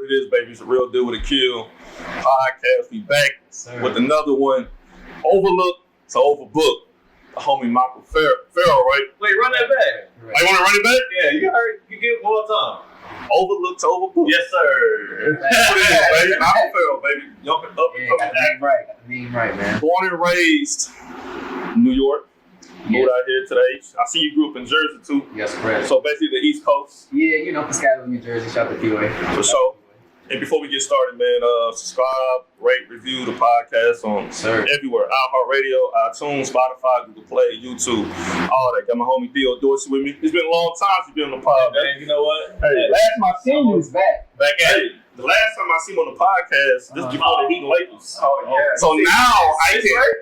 it is, baby. It's a Real Deal with Akil podcast. We back with another one. Overlooked to overbooked. The homie Michael Farrell, right? Wait, run that back. Right. You want to run it back? Yeah, you heard. You get more time. Overlooked to overbooked. Yes, sir. What it is, baby? Michael Farrell, baby. Young and up and Got coming the name right. Got the name right, man. Born and raised New York. Moved out here today. I see you grew up in Jersey too. Yes, correct. So basically the East Coast. Yeah, you know, Piscataway, New Jersey. Shout out to POA. For sure. And before we get started, man, subscribe, rate, review the podcast on everywhere. iHeartRadio, iTunes, Spotify, Google Play, YouTube, all that. Got my homie Theo Dorsey with me. It's been a long time since you've been on the pod. Man, you know what? Hey, last time I seen you was back. Back at it. The last time I seen him on the podcast, this before the Heat and Lakers. Oh, yeah. So now I can't.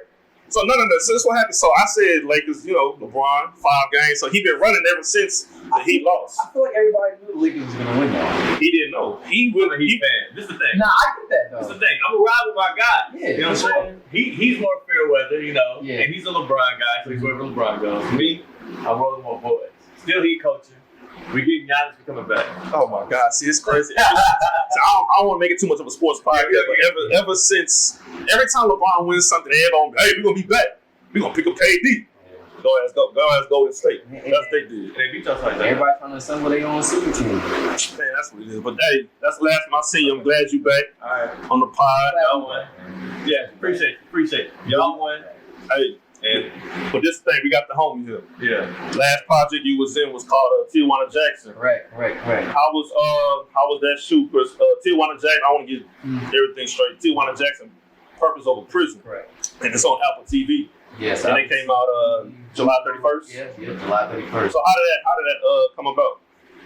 So no. So this what happened. So I said Lakers, you know, LeBron, 5 games. So he been running ever since the Heat lost. I feel like everybody knew the Lakers was gonna win though. He didn't know. He I'm a Heat fan. This is the thing. Nah, I get that though. This is the thing. I'm a ride with my guy. Yeah, you know what I'm saying? He's more fair weather, you know. Yeah. And he's a LeBron guy, so he's wherever LeBron goes. Me, I'm rolling more boys. Still Heat coaching. We getting Giannis, we coming back. Oh my God! See, it's crazy. I don't want to make it too much of a sports podcast, but ever since, every time LeBron wins something, everybody, hey, we're gonna be back. We're gonna pick up KD. Go ask Golden State. That's what they did. They beat us like that. Everybody trying to assemble their own super team. Man, that's what it is. But hey, that's the last time I see you. I'm glad you back on the pod. Y'all won. Yeah, appreciate it. Y'all won. Hey, and but this thing, we got the homie here. Yeah. Last project you was in was called Tijuana Jackson. Right. How was that shoot, Chris? Tijuana Jackson. I want to get everything straight. Tijuana Jackson, Purpose Over Prison. Correct. And it's on Apple TV. Yes. And it came out July 31st. Yeah, July 31st. So how did that come about?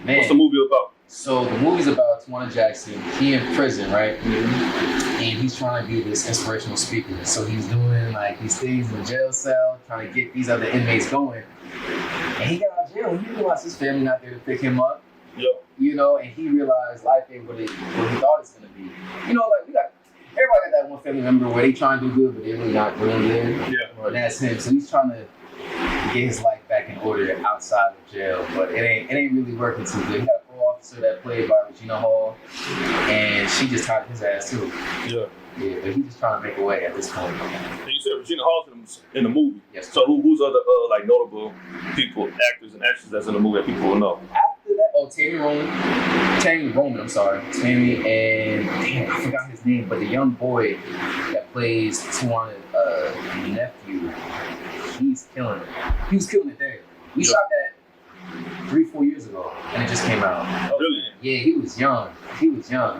Man. What's the movie about? So the movie's about Tijuana Jackson. He in prison, right? Mm-hmm. And he's trying to be this inspirational speaker. So he's doing like these things in the jail cell, trying to get these other inmates going. And he got out of jail. He realized his family not there to pick him up. Yeah. You know, and he realized life ain't what he thought it's gonna be. You know, like everybody got that one family member where they trying to do good, but they're really not really good. Yeah. Well, that's him. So he's trying to get his life back in order outside of jail, but it ain't really working too good. He got a pro-officer that played by Regina Hall, and she just tied his ass too. Yeah. Yeah, but he's just trying to make a way at this point. And you said Regina Hall's in the movie. Yes. So who's other like notable people, actors and actresses that's in the movie that people will know? After that, Tammy Roman, I'm sorry. Tammy and damn, I forgot his name, but the young boy that plays Tijuana's nephew, he's killing it. He was killing it there. We shot that 3-4 years ago, and it just came out. Oh, really? Yeah, he was young.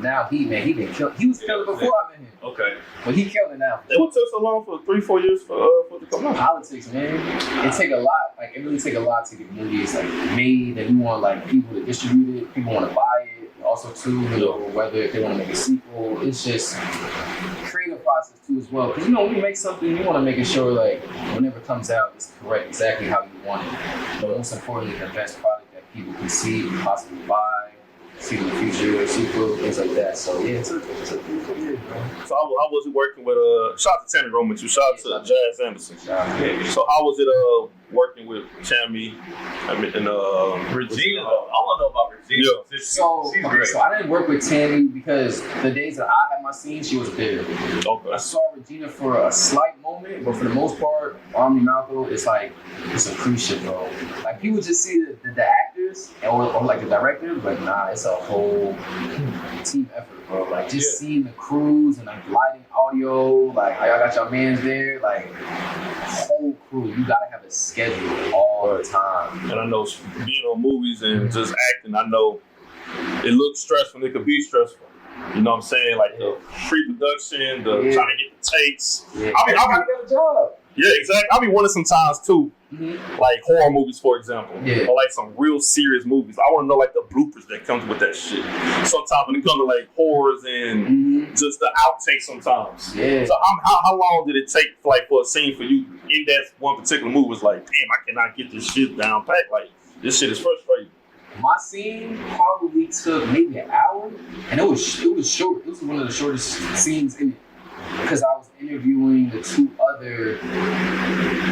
Now he been killed. He was killed before I met him. Okay. But he killed it now. It would take so long for 3-4 years for it to come out. Politics, man. It take a lot. Like it really take a lot to get movies like made, and you want like people to distribute it. People want to buy it. Also, too, you know, whether if they want to make a sequel, it's just creative process too as well. Because you know, when you make something, you want to make sure like whenever it comes out, it's correct, exactly how you want it. But most importantly, the best product that people can see, possibly buy, see in the future, sequel, things like that. So yeah, it's a 3-4 years, bro. So how was it working with shout out to Tammy Roman too, shout out to Jazz Anderson. So how was it working with Tammy and Regina? I want to know about Regina. Yeah. So I didn't work with Tammy because the days that I had my scene, she was there. Okay. I saw Regina for a slight moment, but for the most part, Army Malco, it's a cruise ship, bro. Like people just see the actors or like the director, but nah, it's a whole team effort, bro. Like just seeing the crews and like lighting, audio, like I got your mans there, like whole crew. You gotta have a schedule all the time. And I know being on movies and just acting, I know it looks stressful. It could be stressful. You know what I'm saying? Like the pre-production, trying to get the takes. Yeah. I got a job. Yeah, exactly. I'll be wanting sometimes too, like horror movies, for example, or like some real serious movies. I want to know like the bloopers that comes with that shit. Sometimes when it comes to like horrors and just the outtakes, sometimes. Yeah. So how long did it take like for a scene for you in that one particular movie? Was like, damn, I cannot get this shit down pat. Like this shit is frustrating. My scene probably took maybe an hour, and it was short. It was one of the shortest scenes in it because I was interviewing the 2 other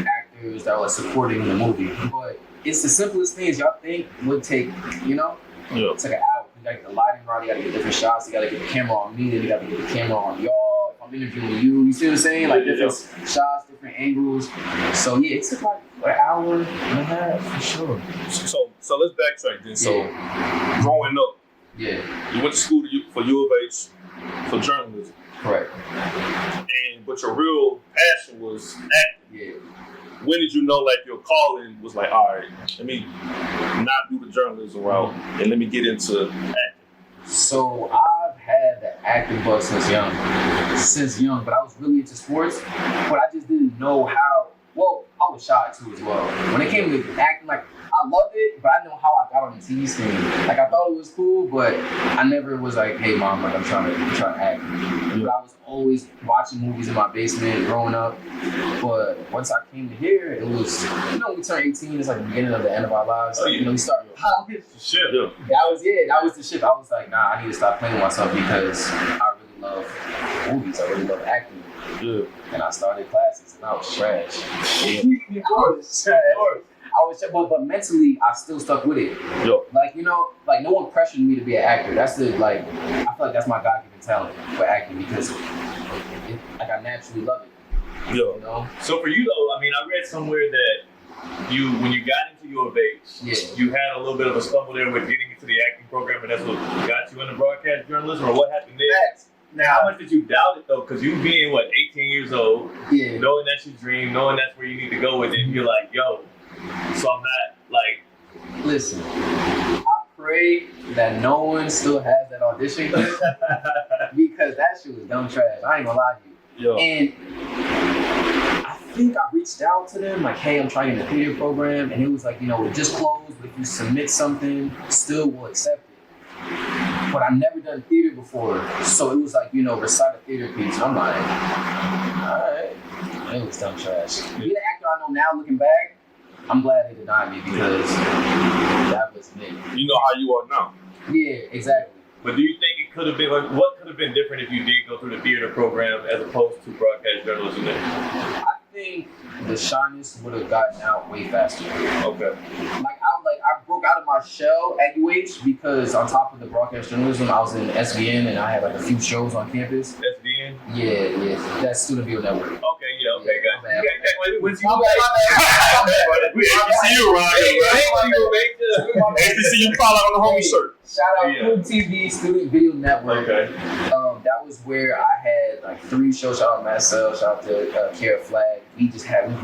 actors that were supporting the movie. But it's the simplest things y'all think would take, you know? Yeah. It took an hour. gotta get the lighting right, you gotta get different shots, you gotta get the camera on me, then you gotta get the camera on y'all. If I'm interviewing you see what I'm saying? Like different shots, different angles. So yeah, it took like an hour and a half for sure. So let's backtrack then. So growing up, you went to school for U of H for journalism. Correct. But your real passion was acting. Yeah. When did you know like your calling was like, all right, let me not do the journalism route and let me get into acting? So I've had the acting bug since young, but I was really into sports, but I just didn't know how. Well, I was shy too as well. When it came to acting, like I loved it, but I didn't know how I got on the TV screen. Like I thought it was cool, but I never was like, hey mom, like I'm trying to act. But I was always watching movies in my basement growing up. But once I came to here, it was, when we turn 18, it's like the beginning of the end of our lives. Oh, yeah. We started college. Shit, That was the shit. I was like, nah, I need to stop playing with myself because I really love movies. I really love acting. Yeah. And I started classes and I was trash. Of course. But mentally, I still stuck with it. Yo. Like, like no one pressured me to be an actor. That's I feel like that's my God-given talent for acting because I naturally love it. Yo. So for you though, I mean, I read somewhere that when you got into U of H, you had a little bit of a stumble there with getting into the acting program, and that's what got you into broadcast journalism, or what happened there? Now, how much did you doubt it though? Because you being 18 years old, knowing that's your dream, knowing that's where you need to go with it, you're like, yo. So I'm not like. Listen, I pray that no one still has that audition because that shit was dumb trash. I ain't gonna lie to you. Yo. And I think I reached out to them like, hey, I'm trying the theater program, and it was like, it just closed, but if you submit something, still will accept it. But I've never done theater before, so it was like, recite a theater piece. And I'm like, all right, it was dumb trash. Being an actor I know now, looking back, I'm glad they denied me because that was me. You know how you are now. Yeah, exactly. But do you think it could have been, what could have been different if you did go through the theater program as opposed to broadcast journalism then? I think the shyness would have gotten out way faster. Okay. I broke out of my shell at UH because on top of the broadcast journalism, I was in SVN and I had a few shows on campus. SVN? Yeah, that's Student Video Network. Okay, guys. We HBCU around here, bro. HBCU probably on the homie shirt. Shout out Food TV, Student Video Network. Okay. That was where I had 3 shows. Shout out Marcel, shout out to Kara Flag. We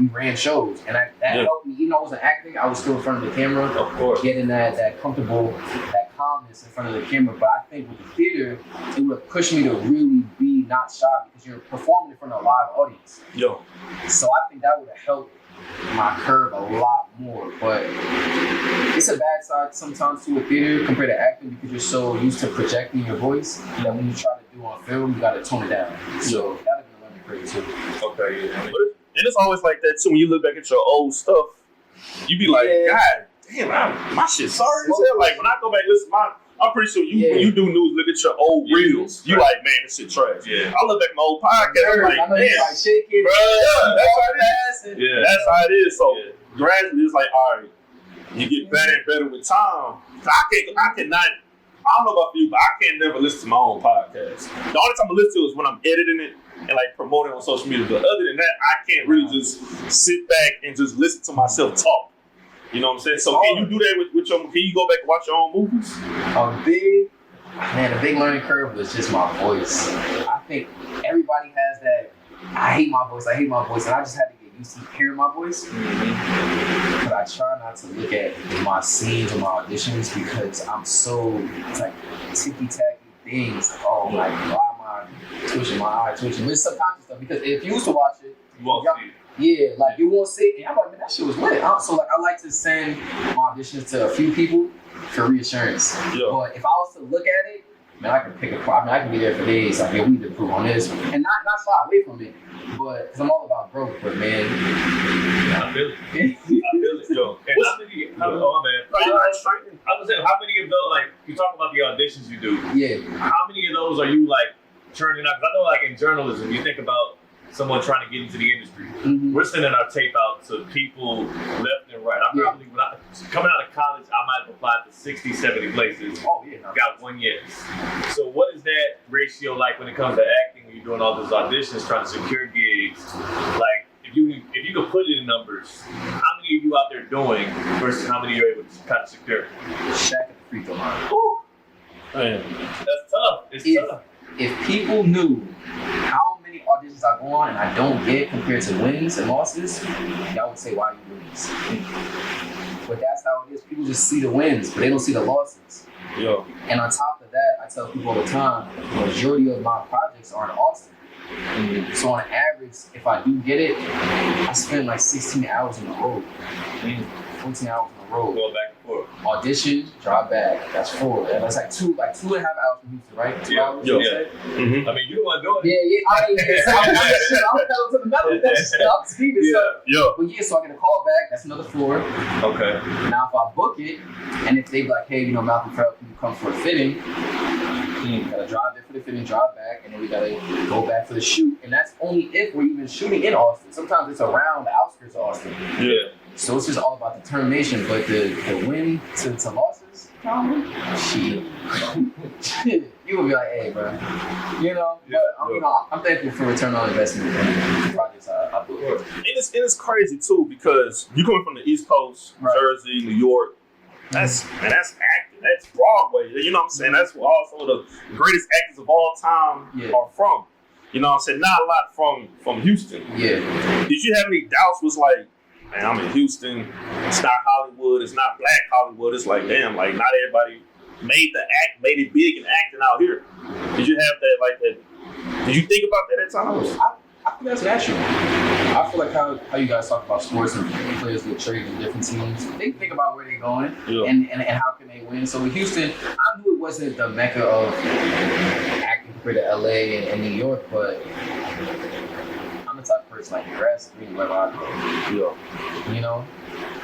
ran shows, and that helped me. Even though I wasn't acting, I was still in front of the camera. Of course. Getting that comfortable, that calmness in front of the camera. But I think with the theater, it would have pushed me to really be not shy because you're performing in front of a live audience. Yo. So I think that would have helped my curve a lot more. But it's a bad side sometimes to a theater compared to acting because you're so used to projecting your voice that when you try to do on film, you got to tone it down. So that would have been learning curve too. Okay, yeah. And it's always like that too. When you look back at your old stuff, you be like, God damn, my shit sorry as hell. Like when I go back, listen, I'm pretty sure when you do news, look at your old reels. You like, man, this shit trash. Yeah. I look back at my old podcast, I'm like, damn, bro, that's how it is. Yeah, that's how it is. So gradually, it's like, all right, you get better and better with time. I cannot. I don't know about you, but I can't never listen to my own podcast. The only time I listen to it is when I'm editing it and promoting on social media. But other than that, I can't really just sit back and just listen to myself talk. You know what I'm saying? So can you do that with your? Can you go back and watch your own movies? The big learning curve was just my voice. I think everybody has that. I hate my voice, and I just had to get used to hearing my voice. Mm-hmm. But I try not to look at my scenes or my auditions because I'm so ticky-tacky things. Why am I twitching, my eye twitching? It's subconscious stuff because if you used to watch it, you won't see it. Yeah, you won't see it. And I'm like, man, that shit was lit. So I like to send my auditions to a few people for reassurance. Yeah. But if I was to look at it, man, I can pick a part. I can be there for days. Like, we need to improve on this, and not shy away from it. But because I'm all about growth. But man, I feel it. Yo, and how many of those, you talk about the auditions you do. Yeah. How many of those are you churning out? Because I know in journalism, you think about someone trying to get into the industry. We're sending our tape out to people left and right. I probably, coming out of college, I might have applied to 60, 70 places. Oh, yeah. Got one yes. So what is that ratio like when it comes to acting, when you're doing all those auditions, trying to secure gigs? Like, if you could put it in numbers, how many are you out there doing versus how many you're able to kind of secure? Shaq at the free throw line. Woo. Man, that's tough. It's tough. If people knew how many auditions I go on and I don't get compared to wins and losses, y'all would say, why you lose? But that's how it is. People just see the wins, but they don't see the losses. Yeah. And on top of that, I tell people all the time, the majority of my projects are in Austin. So on average, if I do get it, I spend like 16 hours on the road. 14 hours on the road. Going back and forth. Audition, drive back. That's 4. That's like 2.5 hours from Houston, right? 2 hours. Yeah. I mean, you the one doing it. Yeah. I mean, I'm pedal to the metal. I'm speaking. Yeah. But so I get a call back. That's another 4. Okay. Now, if I book it, and if they be like, hey, Malcolm Farrell, can you come for a fitting? You gotta drive there for the fitting, drive back, and then we gotta go back for the shoot. And that's only if we're even shooting in Austin. Sometimes it's around the outskirts of Austin. Yeah. So it's just all about determination. But the win to losses, shit. You would be like, hey, bro. But I'm thankful for return on investment in the projects I book. And it's crazy too, because you coming from the East Coast, Jersey, New York. That's acting. That's Broadway. You know what I'm saying? That's where also the greatest actors of all time are from. You know what I'm saying? Not a lot from Houston. Yeah. Did you have any doubts? Was like, man, I'm in Houston. It's not Hollywood. It's not Black Hollywood. It's like, damn, like not everybody made it big and acting out here. Did you have that like that? Did you think about that at times? I think that's natural. I feel like how you guys talk about sports and players get traded to different teams. They think about where they're going and how can they win. So with Houston, I knew it wasn't the mecca of acting compared to LA and New York, but I'm the type of person like grass is green wherever I go. Yeah. You know,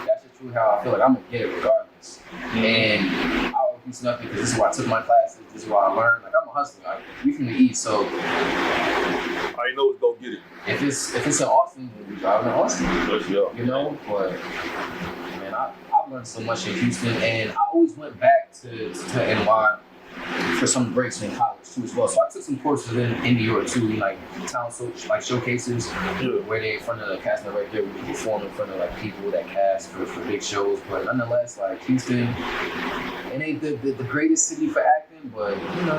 that's just true how I feel like I'm gonna get it regardless. And I always do nothing because this is why I took my classes. This is why I learned. Like I'm a hustler. Like, we from the East, so I know it's go get it. if it's in Austin, then we drive in Austin. You know, but man, I've learned so much in Houston, and I always went back to NY for some breaks in college too as well. So I took some courses in New York too, like talent showcases, where they in front of the cast and right there, we perform in front of like people that cast for big shows. But nonetheless, like Houston, it ain't the greatest city for acting, but you know,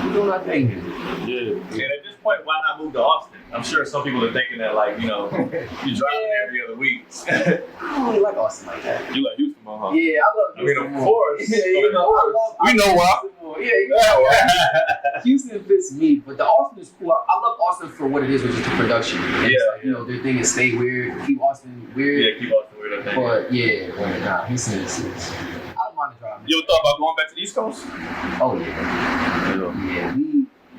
we're doing our thing here. Yeah. And at this point, why not move to Austin? I'm sure some people are thinking that, like, you know, you drive every other week. I don't really like Austin like that. You like Houston, huh? Yeah, I love Houston. I mean, of course. Yeah, you know, we know why. Yeah, you know why. Houston fits me, but the Austin is cool. I love Austin for what it is, which is the production. And it's like, you know, their thing is stay weird, keep Austin weird. Yeah, keep Austin weird, I think. But Houston is. I don't mind the drive. You ever thought about going back to the East Coast? Oh yeah.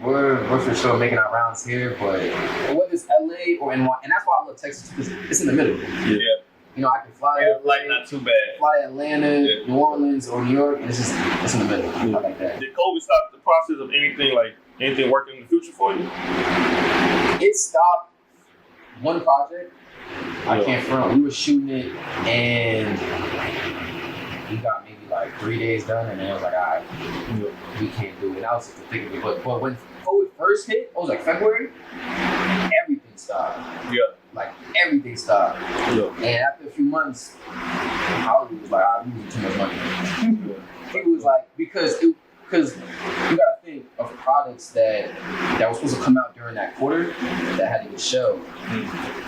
We're for sure making our rounds here, but whether it's LA or NY, and that's why I love Texas because it's in the middle. Yeah. You know, I can fly to like not too bad. Fly to Atlanta, New Orleans, or New York, and it's in the middle. I like that. Did COVID stop the process of anything working in the future for you? It stopped one project. I can't front. We were shooting it, and we got maybe like 3 days done, and then it was like, all right, we can't do it. And I was just thinking, but when COVID first hit, it was like February, everything stopped. Yeah. Like everything stopped. Yeah. And after a few months, Hollywood was like, we need too much money. He was like, because you gotta think of products that were supposed to come out during that quarter that had to get shelved.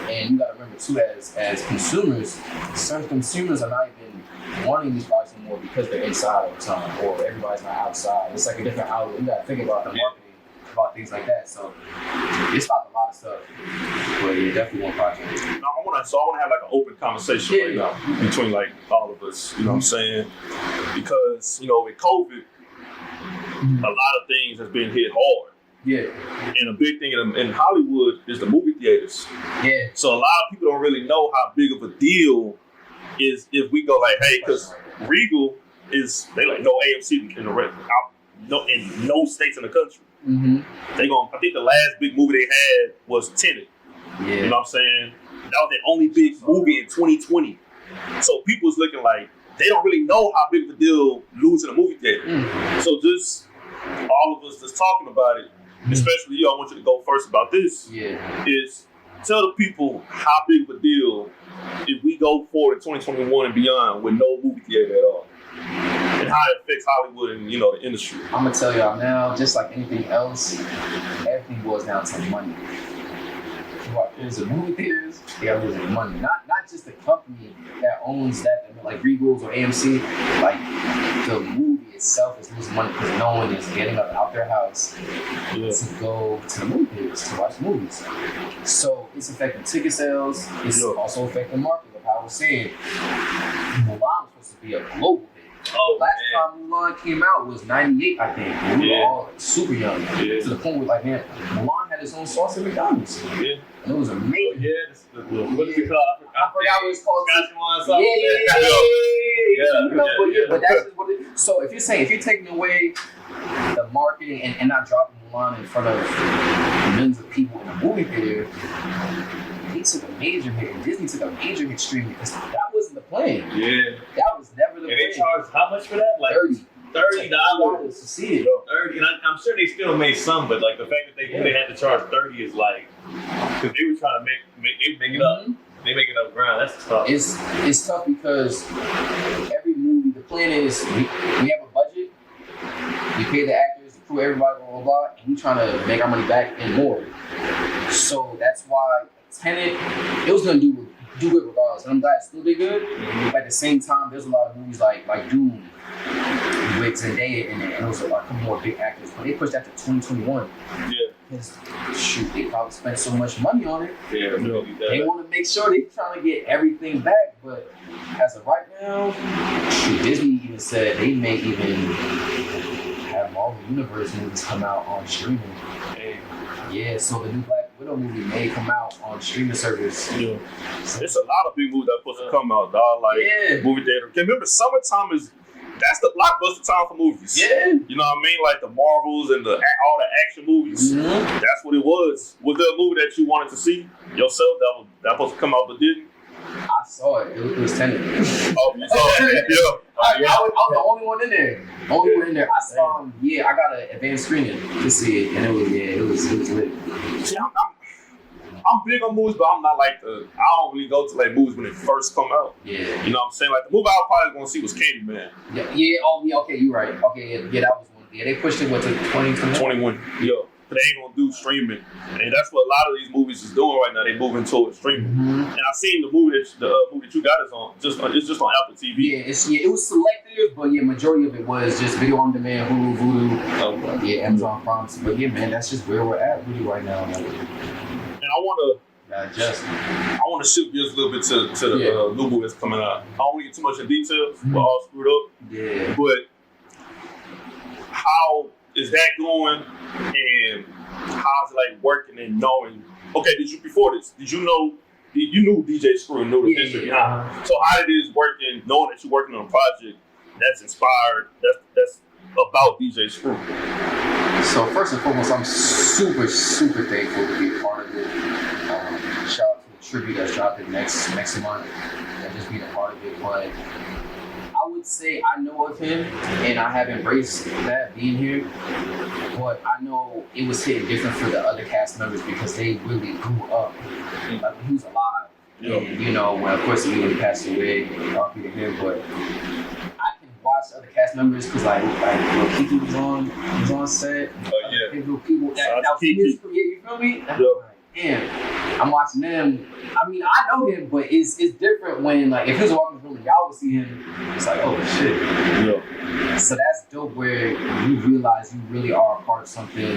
And you gotta remember too, as consumers, certain consumers are not even wanting these products anymore because they're inside all the time or everybody's not outside. It's like a different outlet. You gotta think about the marketing, about things like that. So it stopped a lot of stuff. But yeah, definitely one project. I want to have like an open conversation right now between like all of us. You know what I'm saying? Because you know with COVID, a lot of things has been hit hard. Yeah. And a big thing in Hollywood is the movie theaters. Yeah. So a lot of people don't really know how big of a deal is if we go like, hey, because Regal is they like no AMC in no states in the country. Mm-hmm. I think the last big movie they had was Tenet. Yeah. You know what I'm saying? That was their only big movie in 2020. So people was looking like they don't really know how big of a deal losing a movie theater. So just all of us that's talking about it, especially you, I want you to go first about this. Is tell the people how big of a deal if we go forward in 2021 and beyond with no movie theater at all, and how it affects Hollywood and the industry. I'm gonna tell y'all now, just like anything else, everything boils down to money. There's the movie theaters, they are losing money. Not just the company that owns that, like Regals or AMC. Like the movie itself is losing money because no one is getting up out their house to go to the movie theaters to watch movies. So it's affecting ticket sales. It's also affecting market. Like I was saying, Mulan was supposed to be a global hit. Last time Mulan came out was 98, I think. We were all super young. To the point where, like, man, Mulan had its own sauce at McDonald's. And it was amazing. What is it called? I forgot what it's called. But that's just what it is. So if you're taking away the marketing and not dropping Mulan in front of millions of people in a movie theater, he took a major hit, and Disney took a major hit streaming because that wasn't the plan. That was never the plan. And they charged how much for that? Like $30 to see it. 30, and I'm sure they still made some, but like the fact that they had to charge 30 is like because they were trying to make it up. They make it up ground. That's tough. It's tough because every movie, the plan is we have a budget, we pay the actors, the crew, everybody, blah blah blah, and we trying to make our money back and more. So that's why Tenet, it was gonna do good regardless, and I'm glad it still did good. But at the same time, there's a lot of movies like Doom with Zendaya in it, and those are like more big actors. But they pushed that to 2021. Shoot, they probably spent so much money on it. They want to make sure they're trying to get everything back. But as of right now, Disney even said they may even have Marvel Universe movies come out on streaming. So the new Black Widow movie may come out on streaming service. It's a lot of big movies that are supposed to come out, dog. Like movie theater. Remember, summertime that's the blockbuster time for movies. You know what I mean? Like the Marvels and all the action movies. That's what it was. Was there a movie that you wanted to see yourself that was supposed to come out but didn't? I saw it. It was Tenet. Oh, you saw it? I was the only one in there. I saw him. I got an advanced screening to see it, and it was lit. See, I'm big on movies, but I'm not like I don't really go to like movies when they first come out. You know what I'm saying? Like the movie I was probably gonna see was Candyman. Okay, you're right. Okay, that was one. They pushed it to 2021. They ain't gonna do streaming, and that's what a lot of these movies is doing right now. They moving towards streaming. And I seen the movie that you got is on. It's just on Apple TV. It was selective, but majority of it was just video on demand, Hulu, Vudu, Amazon Prime. But man, that's just where we're at really right now. And I want to shift gears a little bit to the new movie that's coming out. I don't want to get too much in details. We're all screwed up. But how is that going? And how's it like working and knowing? Okay, did you knew DJ Screw and knew the history? So how it is working, knowing that you're working on a project that's inspired, that's about DJ Screw? So first and foremost, I'm super, super thankful to be a part of it. Shout out to the tribute that's dropping next month and just being a part of it. But I would say I know of him and I have embraced that being here. But I know it was hitting different for the other cast members because they really grew up like when he was alive. And when of course he passed away, RP to him, but watch other cast members because like Kiki was on set. People that was his career, you feel me? Damn, I'm watching them. I mean, I know him, but it's different when like if he was walking through and y'all would see him, it's like, oh shit. So that's dope where you realize you really are a part of something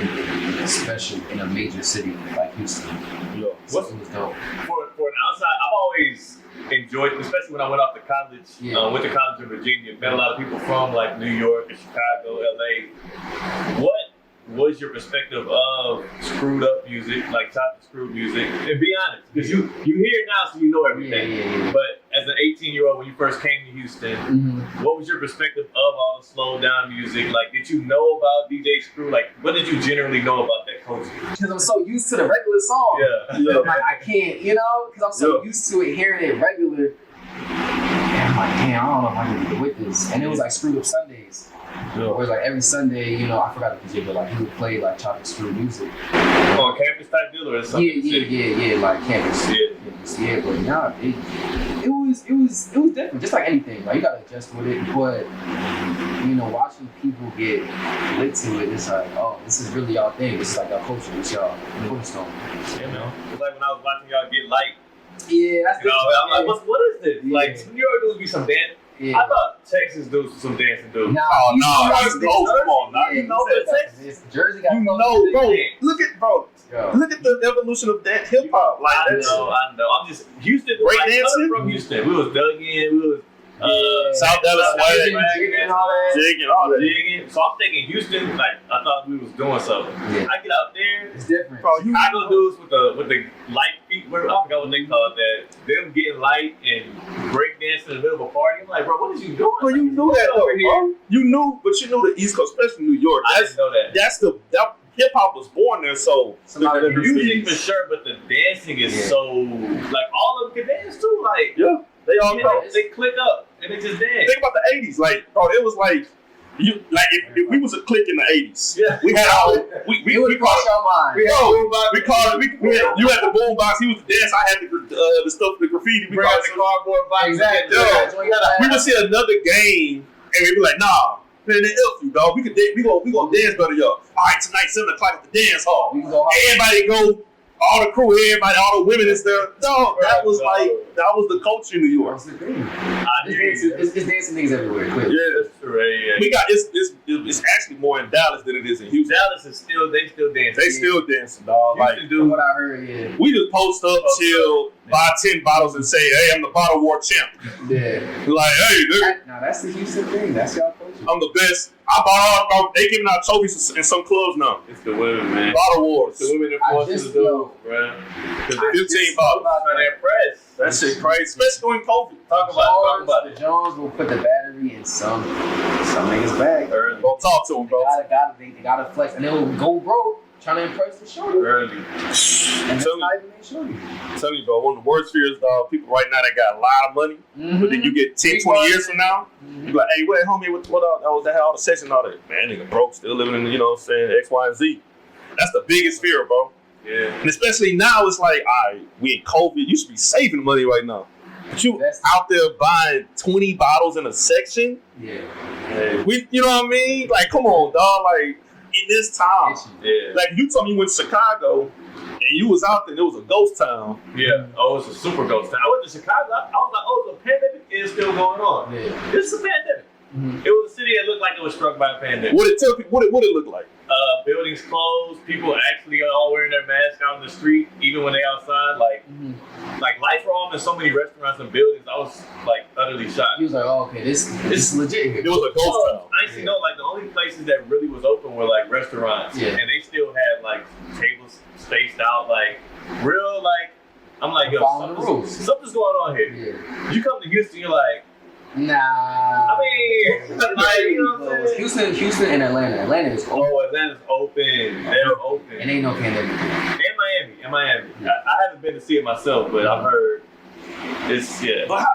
special in a major city like Houston. So it was dope. For an outside, I've always enjoyed, especially when I went off to college. Went to college in Virginia. Met a lot of people from like New York and Chicago, LA. What was your perspective of screwed up music, like top and screwed music? And be honest, because you hear it now, so you know everything. But as an 18-year-old, when you first came to Houston, what was your perspective of all the slowed down music? Like, did you know about DJ Screw? Like, what did you generally know about that culture. Because I'm so used to the regular song. Yeah. Like, I can't, you know, because I'm so used to it, hearing it regular. And I'm like, damn, I don't know if I can get with this. And it was like Screwed Up Sundays. Yeah. Where like every Sunday, you know, I forgot the DJ, but like he would play like chocolate screw music. On campus type deal or something? Yeah, like campus. Yeah, but nah, it was different, just like anything. Like you gotta adjust with it, but you know, watching people get lit to it, it's like, oh, this is really y'all thing. This is like y'all culture. It's y'all cornerstone. You know, it's like when I was watching y'all get light. Yeah, that's you know, I'm like, what is this? Yeah. Like New York dudes be some dance. Yeah. I thought Texas dudes was some dancing dudes. Nah, That's close. Come on, now. You know that Texas. Jersey got Bro. Look at the evolution of that hip hop. Like I know. I'm just Houston. Break like, dancing? From Houston. We was dug in. We was South Dallas swag, jigging and all that. Jigging. So I'm thinking Houston. Like I thought we was doing something. Yeah. I get out there. It's different. Bro, Chicago dudes with the light feet. I forgot what they call that. Them getting light and break dancing in the middle of a party. I'm like, bro, what is you doing? Bro, you knew that though, bro. You knew the East Coast, especially New York. I didn't know that. That hip hop was born there, so Somebody The music for sure, but the dancing is so like all of them can dance too. Like they all know. they click up and they just dance. Think about the '80s, like bro, it was like you like if we was a clique in the '80s, Yeah. we had all we would cross your mind. we called it. You had the boom box, he was the dance. I had the stuff, the graffiti. We called it the cardboard box. Exactly. We would see another game and we'd be like, nah. Man, they help you, dog. We gonna dance better, y'all. All right, tonight 7 o'clock at the dance hall. We can go Everybody go. All the crew, everybody, all the women is there. Dog, that was the culture in New York. That's the thing. It's dancing niggas everywhere. Clearly. Yeah, That's right. Yeah. we got it's actually more in Dallas than it is in Houston. Dallas is still dancing. They still dancing, dog. Like From what I heard, we just post up, chill, buy 10 bottles, and say, "Hey, I'm the bottle war champ." yeah. Like, hey, dude, Now that's the Houston thing. That's y'all culture. I'm the best. I bought all. They giving out trophies in some clubs now. It's the women, man. Bottle wars. The women I enforce just the know. dudes, bro. 15 bottles. Trying to impress. That shit crazy, especially during COVID. Talk about The it. Jones will put the battery in some niggas' bag. Early. Go talk to them, bro. They gotta flex, and they'll go broke trying to impress the shorty. Early. And that's not even their shorty. I'm telling you, bro, one of the worst fears, dog, people right now that got a lot of money, but then you get 10, 20 years from now, you be like, hey, what, homie, what all the sex and all that? Man, nigga broke, still living in, you know what I'm saying, X, Y, and Z. That's the biggest fear, bro. Yeah. And especially now, it's like, all right, we in COVID, you should be saving money right now. But you out there buying 20 bottles in a section? Yeah. You know what I mean? Like, come on, dog, like, in this time. Yeah. Like, you told me you went to Chicago, and you was out there, and it was a ghost town. Yeah. Oh, it's a super ghost town. I went to Chicago. I was like, oh, the pandemic is still going on. Yeah. This is a pandemic. Mm-hmm. It was a city that looked like it was struck by a pandemic. What it look like? Buildings closed. People actually are all wearing their masks out in the street, even when they outside. Like lights were off in so many restaurants and buildings. I was like utterly shocked. He was like, oh, okay, this is legit here. It was a ghost town. I actually know, like the only places that really was open were like restaurants, Yeah. and they still had like tables spaced out, like real like. I'm like, yo, Following the rules. something's going on here. Yeah. You come to Houston, you're like, Nah. I mean, like, you know what I'm saying? Houston and Atlanta. Atlanta is open. Oh, Atlanta's open. They're open. And ain't no pandemic. And Miami. I haven't been to see it myself, but I've heard it's But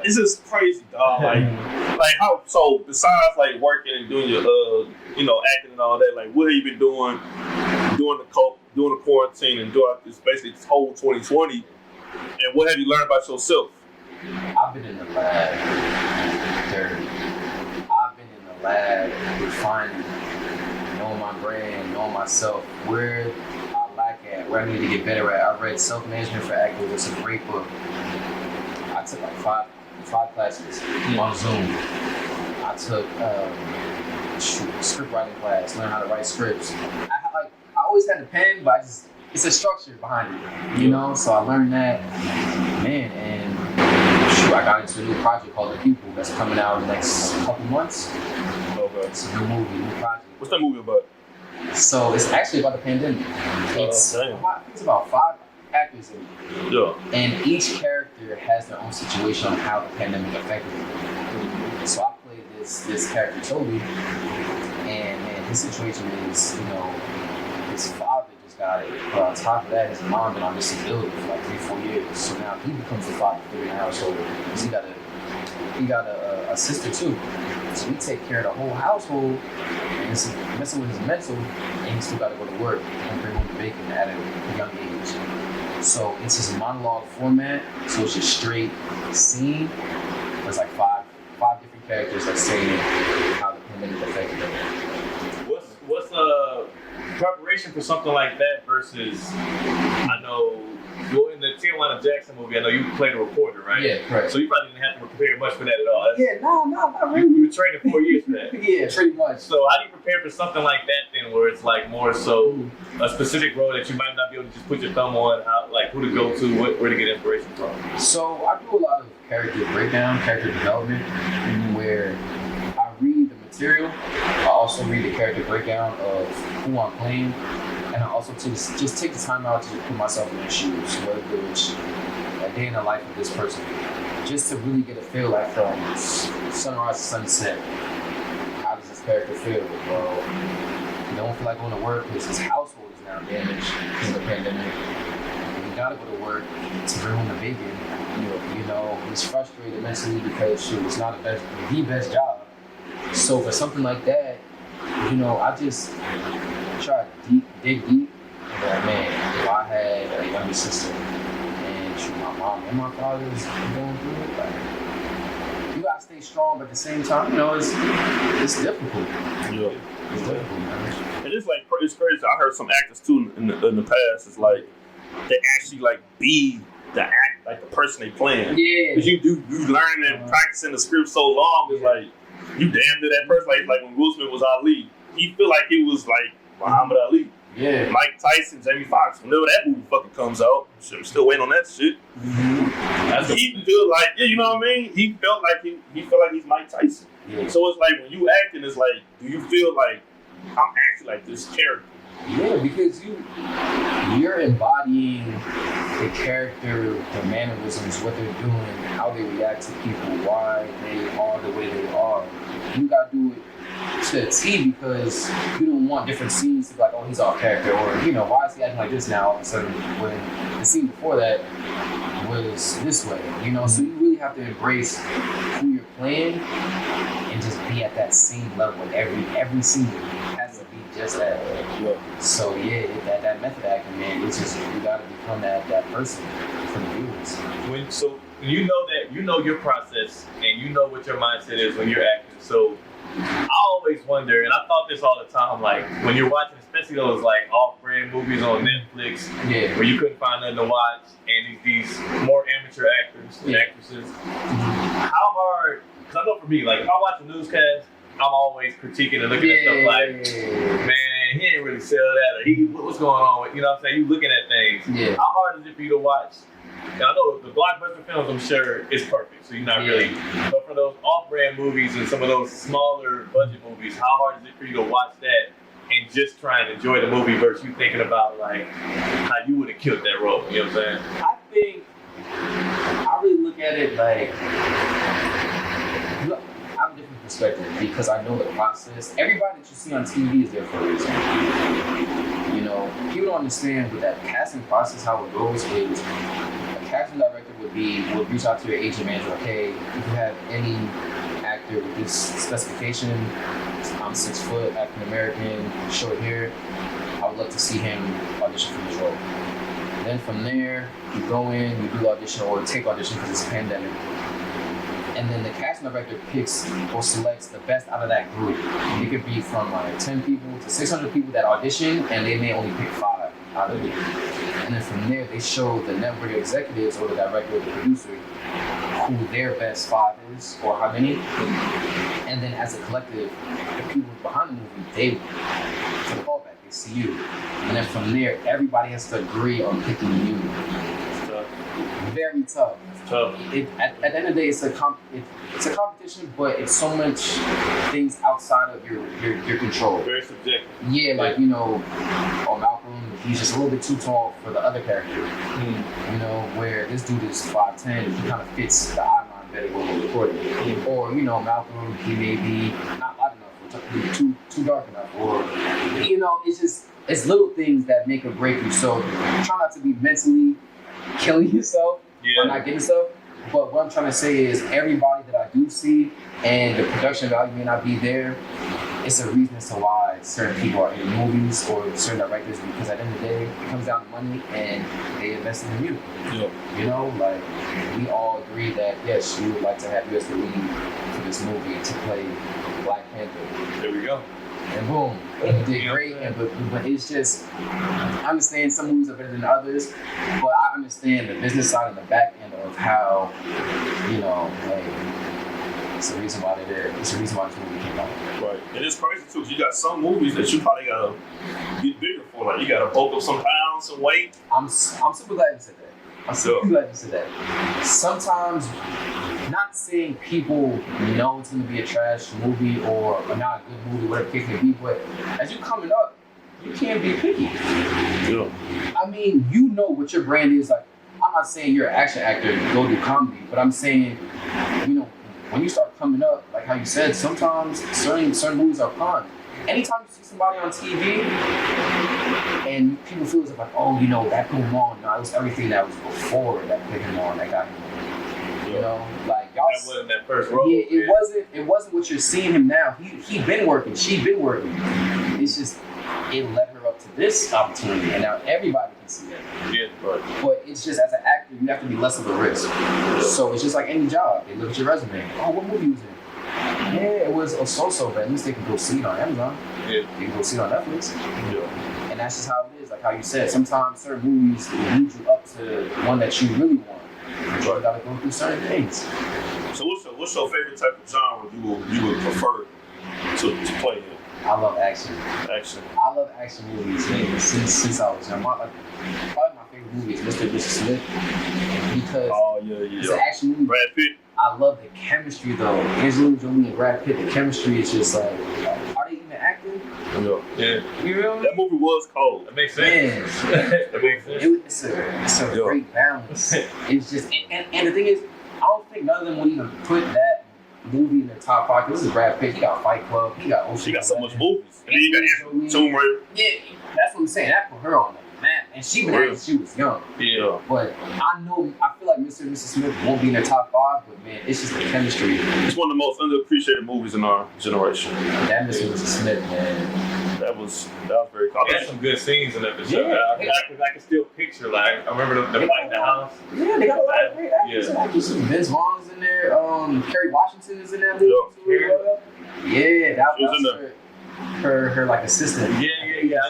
it's just crazy, dog. Like how? So besides like working and doing your acting and all that, like what have you been doing during the quarantine and throughout this basically this whole 2020? And what have you learned about yourself? I've been in the lab, I've been in the lab refining, knowing my brand, knowing myself, where I lack at, where I need to get better at. I read Self-Management for Akil. It's a great book. I took like five classes on Zoom. I took a script writing class, learn how to write scripts. I always had the pen, but it's a structure behind it, you know? So I learned that, man, and I got into a new project called The People that's coming out in the next couple months. Okay. It's a new movie, new project. What's that movie about? So it's actually about the pandemic. It's about 5 actors in it. Yeah. And each character has their own situation on how the pandemic affected them. So I played this character Toby, and his situation is, his father got it. But on top of that, his mom been on disability for like 3-4 years. So now he becomes the father figure in the household. Because he got a sister too. So he take care of the whole household, and it's messing with his mental, and he still got to go to work and bring home the bacon at a young age. So it's just monologue format, so it's just straight scene. There's like five different characters that say how the pandemic affected them. What's preparation for something like that versus, I know, well, in the Tijuana Jackson movie, I know you played a reporter, right? Yeah, correct. So you probably didn't have to prepare much for that at all. Not really. You were training 4 years for that. Yeah, pretty much. So how do you prepare for something like that then, where it's like more so a specific role that you might not be able to just put your thumb on, how, like who to go to, where to get inspiration from? So I do a lot of character breakdown, character development, where I read the material. I also read the character breakdown of who I'm playing, and I also just take the time out to put myself in their shoes, whether it's a day in the life of this person, just to really get a feel like from sunrise to sunset. How does this character feel? Well, he don't feel like going to work because his household is now damaged because of the pandemic. He gotta go to work to bring home the bacon. You know, he's frustrated mentally because it's not the best job. So for something like that, you know, I just try to dig deep. Like, man, if I had a younger sister and my mom and my father is going through it, like, you gotta stay strong, but at the same time, you know, it's difficult. Yeah. It's difficult, man. And it's like, it's crazy. I heard some actors too in the past. It's like they actually like be the act, like the person they playing. Yeah. Because you learn and practicing the script so long. It's like you damn near that person. Like when Will Smith was Ali, he feel like he was like Muhammad Ali. Yeah. Mike Tyson, Jamie Foxx. Whenever that movie fucking comes out, I'm still waiting on that shit. Mm-hmm. He feel like, yeah, you know what I mean? He felt like he felt like he's Mike Tyson. Yeah. So it's like when you acting, it's like, do you feel like I'm acting like this character? Yeah, because you're embodying the character, the mannerisms, what they're doing, how they react to people, why they are the way they are. You gotta do it to a T because you don't want different scenes to be like, oh, he's off character, or, you know, why is he acting like this now all of a sudden when the scene before that was this way, you know? So you really have to embrace who you're playing and just be at that same level. Every scene has to be just that. Yeah. So yeah, that method acting, man, it's just, you gotta become that person for the viewers. When you know your process and you know what your mindset is when you're acting. So I always wonder, and I thought this all the time, like when you're watching, especially those like off-brand movies on Netflix, yeah, where you couldn't find nothing to watch, and these more amateur actors and actresses, how hard? Because I know for me, like if I watch a newscast, I'm always critiquing and looking at stuff like, man, he ain't really sell that, or what's going on with, you know what I'm saying? You looking at things. Yeah. How hard is it for you to watch? And I know the blockbuster films, I'm sure, is perfect, so you're not really. But for those off-brand movies and some of those smaller budget movies, how hard is it for you to watch that and just try and enjoy the movie versus you thinking about like how you would have killed that role? You know what I'm saying? I think I really look at it like, look, I have a different perspective because I know the process. Everybody that you see on TV is there for a reason. You know, people don't understand with that casting process how it goes is a casting director would reach out to your agent manager, okay, if you have any actor with this specification, I'm 6 foot, African American, short hair, I would love to see him audition for this role. Then from there, you go in, you do the audition or take audition because it's a pandemic. And then the casting director picks or selects the best out of that group. It could be from like 10 people to 600 people that audition, and they may only pick 5 out of it. And then from there, they show the network executives or the director or the producer who their best 5 is or how many. And then as a collective, the people behind the movie, they for the callback, they see you. And then from there, everybody has to agree on picking you. Very tough. At the end of the day, it's a competition, but it's so much things outside of your control. Very subjective. Yeah, like, you know, or Malcolm, he's just a little bit too tall for the other character. You know, where this dude is 5'10", he kind of fits the eye line better when we're recording. Or, you know, Malcolm, he may be not light enough, or too dark enough, or, you know, it's just, it's little things that make or break you. So try not to be mentally killing yourself or not getting stuff. But what I'm trying to say is everybody that I do see and the production value may not be there, it's a reason as to why certain people are in movies or certain directors, because at the end of the day, it comes down to money and they invest in you. Yeah. You know, like we all agree that yes, we would like to have you as the lead for this movie to play Black Panther. There we go. And boom, and you did great. And but it's just, I understand some movies are better than others, but I understand the business side and the back end of how, you know, like it's the reason why they're there. It's the reason why this movie came out. Right. And it's crazy too, because you got some movies that you probably gotta get bigger for. Like you gotta bulk up some pounds, some weight. I'm super glad you said that. I'm super glad you said that. Sometimes, not saying people know it's gonna be a trash movie or not a good movie, whatever the case may be, but as you coming up, you can't be picky. Yeah. I mean, you know what your brand is. Like, I'm not saying you're an action actor, go do comedy, but I'm saying, you know, when you start coming up, like how you said, sometimes certain movies are fun. Anytime you see somebody on TV and people feel as if like, oh, you know, that put him on. No, it was everything that was before that put him on, that got him on. You know, like y'all. That wasn't that first role. Yeah, it wasn't what you're seeing him now. He been working, she been working. It's just it led her up to this opportunity, and now everybody can see that. Yeah, right. But it's just as an actor, you have to be less of a risk. So it's just like any job. They look at your resume. Oh, what movie was it? Yeah, it was a so-so, but at least they can go see it on Amazon. Yeah. They can go see it on Netflix. Yeah. And that's just how it is. Like how you said, sometimes certain movies lead you up to one that you really want. But you gotta go through certain things. So what's your favorite type of genre you would prefer to play in? I love action. Action. I love action movies, man. Since I was young. Probably my favorite movie is Mr. and Mrs. Smith, because it's an action movie. Brad Pitt. I love the chemistry though. Angelina Jolie and Brad Pitt, the chemistry is just like, are they even acting? Yeah. You know? That movie was cold. That makes sense. Man. That makes sense. It's a great balance. It's just, and the thing is, I don't think none of them would even put that movie in their top 5. This is Brad Pitt. He got Fight Club. He got Ocean. She got so much movies. And then you got Tomb Raider. Yeah, that's what I'm saying. That put her on the map, and she been acting since she was young. Yeah. But I feel like Mr. and Mrs. Smith won't be in their top 5, but man, it's just the chemistry. It's one of the most underappreciated movies in our generation. That Mr. and Mrs. Smith, man. That was very cool. They had some good scenes in that show. Yeah. I can still picture, like, I remember the fight in the house. Yeah, they got a lot of great actors and actresses. Vince Vaughn's in there. Kerry Washington is in that movie too. Yeah, that was her like assistant. Yeah. I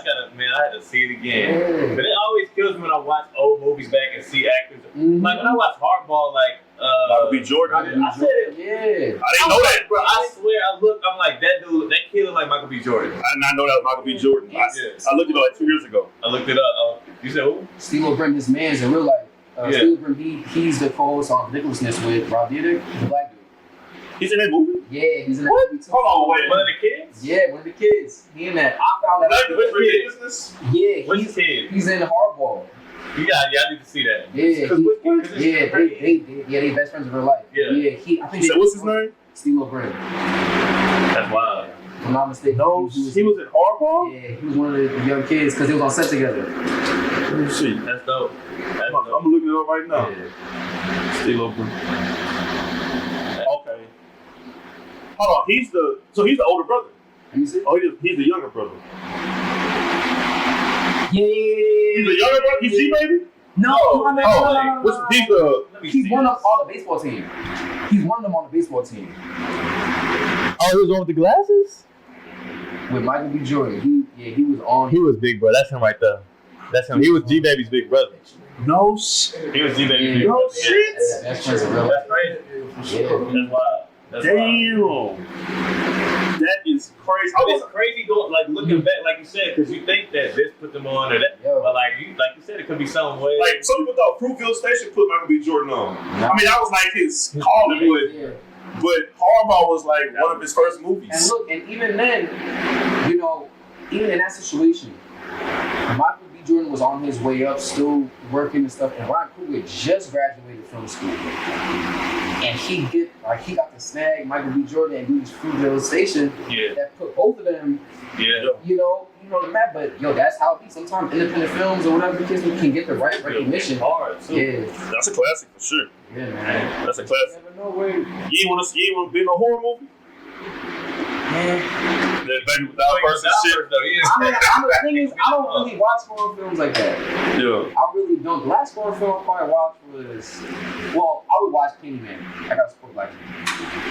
had to see it again. Yeah. But it always kills me when I watch old movies back and see actors. Mm-hmm. Like when I watch Hardball, like Michael B. Jordan. I said it. Yeah. I didn't know that, bro. I swear, I'm like that dude. That kid looked like Michael B. Jordan. I did not know that was Michael B. Jordan. I looked it up like 2 years ago. I looked it up. You said who? Steve O'Brien, his man's in real life. Steve O'Brien, he's the co-host on Ridiculousness with Rob Dyrdek, the black dude. He's in that movie? Yeah, he's in that movie too. Hold on, wait. One of the kids? Yeah, one of the kids. He in that. I found that out. What's Ridiculousness? Yeah, What's his kid? he's in Hardball. Yeah, I need to see that. Yeah, they best friends in real life. Yeah. I think. So what's his name? Steve O'Brien. That's wild. If I'm not mistaken. No, he was in Hardball? Yeah, he was one of the young kids because they was on set together. Let me see. That's dope. I'm looking it up right now. Yeah. Steve O'Brien. Okay. Hold on, he's the older brother. Let me see. Oh, he's the younger brother. Yeah. He's the younger brother? He's G-Baby? No. He's one of all the baseball team. He's one of them on the baseball team. Oh, he was on with the glasses? With Michael B. Jordan. He was on. He was big, bro. That's him right there. That's him. He was G-Baby's big brother. No shit. He was G-Baby. No shit. That's just real. That's crazy. Yeah. That's wild. That's Damn. wild. That is crazy. It's crazy going, like looking back, like you said, because you think that this put them on or that, but like you said, it could be some way. Like some people thought Fruitville Station put Michael B. Jordan on. I mean, that was like his calling, but Hardball was like one of his first movies. And look, and even then, even in that situation, Michael B. Jordan was on his way up, still working and stuff, and Ryan Coogler just graduated from school. And he got the snag Michael B. Jordan and do this Fruitville Station that put both of them, keep it on the map, but yo, that's how it be. Sometimes independent films or whatever kids can get the right recognition. Hard too. Yeah. That's a classic for sure. Yeah, man. That's a classic. You never know where. You ain't want to be in a horror movie? Man. That baby without person shit. The thing is, I don't really watch horror films like that. Yeah. I really don't. The last horror film I probably watched was, well, I would watch Candyman. I got support like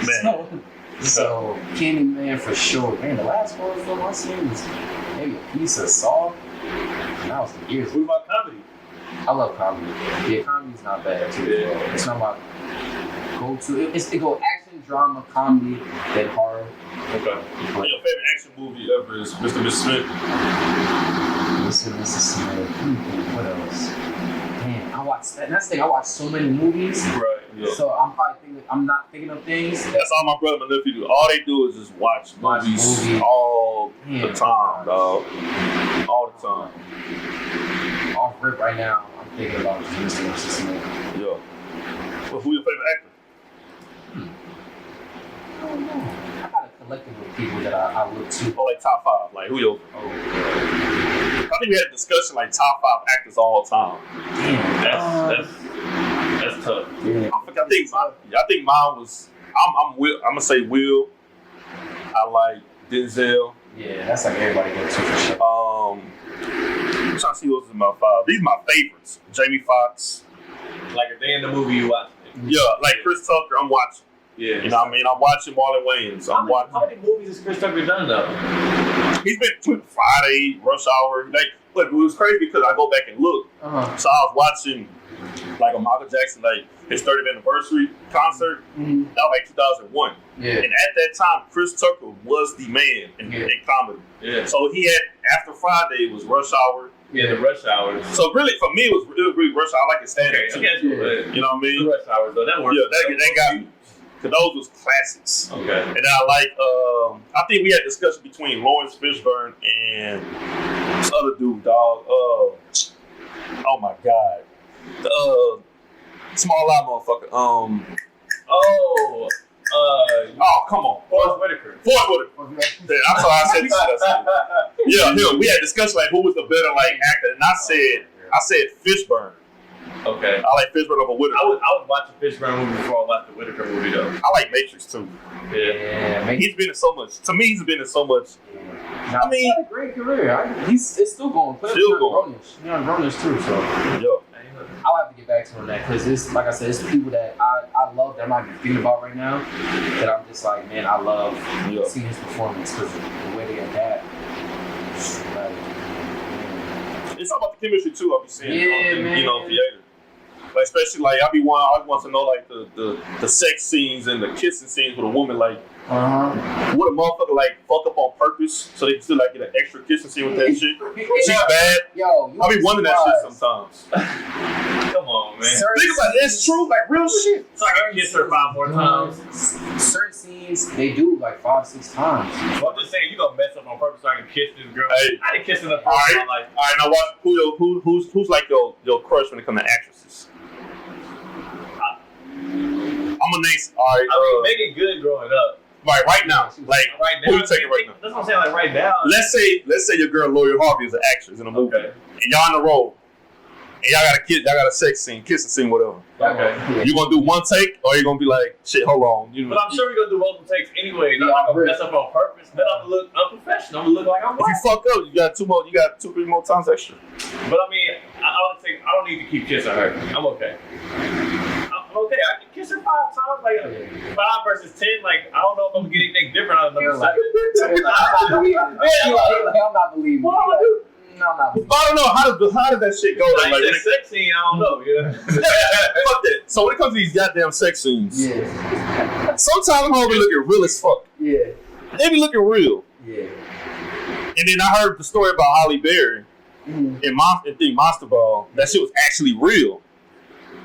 Man. So Candyman for sure. Man, the last horror film I seen was maybe A Piece of Saw. And that was years ago. What about comedy? I love comedy. Yeah, comedy's not bad too. Yeah. It's not my go-to. It go action, drama, comedy, then horror. Okay. Your favorite action movie ever is Mr. Mrs. Smith? Mr. Smith. What else? Man, I watched that. That's the thing. I watch so many movies. Right. Yeah. So I'm not thinking of things. That's all my brother and my nephew do. All they do is just watch movies all the time, dog. All the time. Off rip right now, I'm thinking about Mr. Smith. Yeah. Well, who your favorite actor? I don't know. I got a collective of people that I look to. Oh, like top 5. Like who your? I think we had a discussion like top 5 actors all time. Damn. That's tough. Yeah. I think mine was. I'm gonna say Will. I like Denzel. Yeah, that's like everybody goes to for sure. I'm trying to see who's in my 5. These are my favorites. Jamie Foxx. Like if they in the movie you watch it. Yeah, like Chris Tucker. I'm watching. Yeah. You know what I mean? I'm watching Marlon Wayans. How many movies has Chris Tucker done though? He's been between Friday, Rush Hour. Like, but it was crazy because I go back and look. Uh-huh. So I was watching like a Michael Jackson, like his 30th anniversary concert. Mm-hmm. That was like 2001. Yeah. And at that time, Chris Tucker was the man in comedy. Yeah. So he had, after Friday, it was Rush Hour. Yeah, the Rush Hours. So really, for me, it was really Rush Hour. I like it standing too. Okay. You know what I mean? The Rush Hours though, that works. Yeah, that got me. Because those was classics. Okay. And I like, I think we had a discussion between Lawrence Fishburne and this other dude, dog. Oh my God. The small eye motherfucker. Oh, come on. Forrest Whitaker. Yeah, that's why I said that. Yeah, him. We had a discussion like who was the better like actor, and I said Fishburne. Okay. I like Fishburne over Whitaker. I was watching Fishburne movie before I watched the Whitaker movie though. I like Matrix too. Yeah. He's been in so much. To me, he's been in so much. Now, I mean, he had a great career. It's still going. Still going. He's on Grownish too, so. Yeah. I'll have to get back to him on that because it's like I said, it's people that I love that I'm not even thinking about right now. That I'm just like, man, I love seeing his performance because the way they adapt. It's all about the chemistry too. I'll be seeing, man. Theater. Like especially like I always want to know like the sex scenes and the kissing scenes with a woman like. What a motherfucker like fuck up on purpose so they can still like get an extra kissing scene with that shit. She's bad. Yo, I be wondering that shit sometimes. Come on, man. Think about it. That's true. Like real shit. So I can kiss her 5 more times. Certain scenes they do like 5-6 times. Well, I'm just saying you gonna mess up on purpose so I can kiss this girl. Hey. I didn't kiss her in the All first right. time. Like, All right. Now watch who's like your crush when it comes to actresses. I'm gonna name. All right. I mean, Megan Good growing up. Right now. Like Right now. who you taking right now? That's what I'm saying. Like right now. Let's say your girl Lori Harvey is an actress in a movie, Okay. and y'all in a role, and y'all got a sex scene, kissing scene, whatever. Okay. You gonna do one take, or you gonna be like, shit, hold on. But I'm sure we're gonna do multiple takes anyway. Not gonna mess up on purpose. Then I'm gonna look unprofessional. I'm gonna look like I'm If you fuck up, you got 2-3 more times extra. But I mean, I don't need to keep kissing her. I'm okay. I'm okay. I can kiss her 5 times. Like 5 versus 10. Like I don't know if I'm gonna get anything different out of number 7. I'm not believing. No, I'm not believing. I don't know how does that shit go? Like that sex scene, I don't know. Yeah. Fuck that. So when it comes to these goddamn sex scenes, sometimes I'm gonna be looking real as fuck. Yeah. They be looking real. Yeah. And then I heard the story about Holly Berry in Monster Ball. That shit was actually real.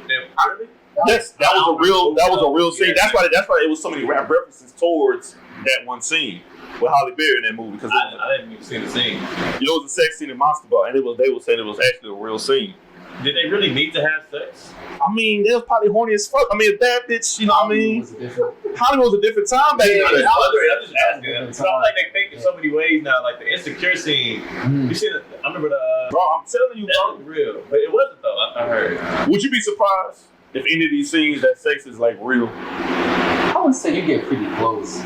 Really? Yes, that was a real scene. That's why it was so many rap references towards that one scene with Holly Berry in that movie because I didn't even see the scene. it was a sex scene in Monster Ball, and they were saying it was actually a real scene. did they really need to have sex? I mean, they was probably horny as fuck. I mean, a bad bitch, you know what I mean? Hollywood was a different time back then. I'm just asking. It's not like they think in so many ways now. Like the insecure scene. You see, I remember the. Bro, I'm telling you, that bro. was real, but it wasn't though. I heard. Would you be surprised if any of these scenes that sex is like real? I would say you get pretty close.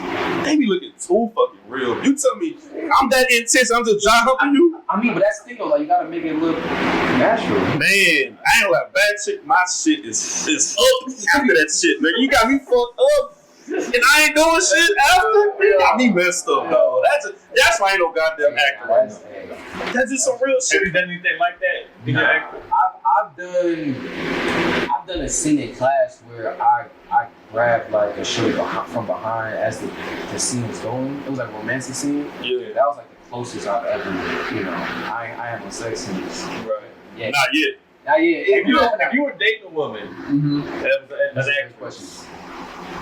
They be looking too fucking real. You tell me I'm that intense, I'm just John humping you? I mean, but that's the thing though, like you gotta make it look natural. Man, I ain't gonna lie, bad chick, my shit is up after that shit, nigga. You got me fucked up. And I ain't doing shit after. You got me messed up, dog. That's why I ain't no goddamn actor right now. That's just some real shit. Have you done anything like that? I've done a scene in class where I grabbed like a shirt from behind as the scene was going. It was like a romantic scene. Yeah. That was like the closest I've ever, you know, I had no sex scenes. Right. Yeah. Not yet. If you were dating a woman, that's an question.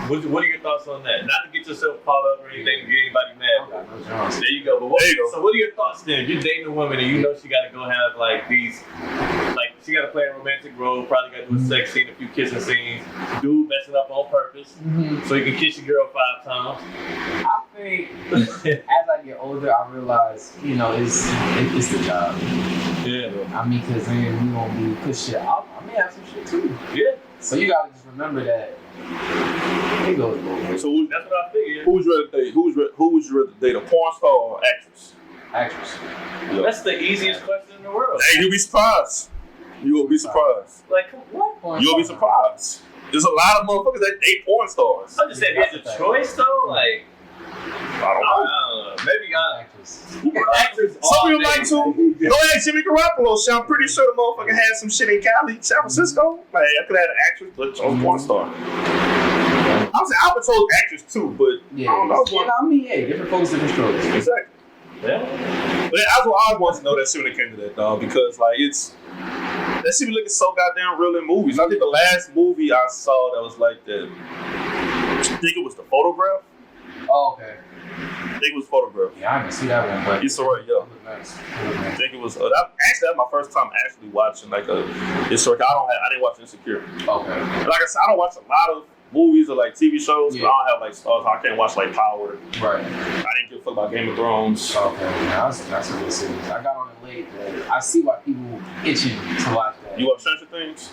What are your thoughts on that? Not to get yourself caught up or anything to get anybody mad. There you go. But so what are your thoughts then? If you're dating a woman and you know she got to go have like these, like she got to play a romantic role, probably got to do a sex scene, a few kissing scenes, dude messing up on purpose, so you can kiss your girl 5 times. I think as I get older, I realize, you know, it's the job. Yeah. I mean, because then we gonna be push shit. I may have some shit too. Yeah. So you gotta just remember that. It goes both ways. So that's what I figured. Who would you rather date? Who would you rather date? A porn star or actress? Actress. Yeah. That's the easiest question in the world. Hey, you'll be surprised. You will be surprised. Like what? You'll be surprised. There's a lot of motherfuckers that date porn stars. I'm just saying, there's a choice though. Like I don't know. Maybe actress. Some people like to. Go ask Jimmy Garoppolo. Shit, I'm pretty sure the motherfucker had some shit in Cali, San Francisco. Like I could have had an actress, but chose porn star. I would chose actress too, but Yeah. I don't know. I mean, yeah, different folks, different strokes. Exactly. Yeah. But that's what I want to know that shit when it came to that, dog, because like that shit be looking so goddamn real in movies. I think the last movie I saw that was like that, I think it was The Photograph. Oh, okay. I think it was Photograph. Yeah, I didn't see that one, but It's alright, yeah. Nice. I think it was. That's my first time actually watching like a. It's like I didn't watch Insecure. Okay. Like I said, I don't watch a lot of movies or like TV shows. Yeah. But I don't have like stars. I can't watch like Power. Right. I didn't give a fuck about Game of Thrones. Okay. That's a good series. I got on it late, but I see why people itching to watch that. You watch Stranger Things?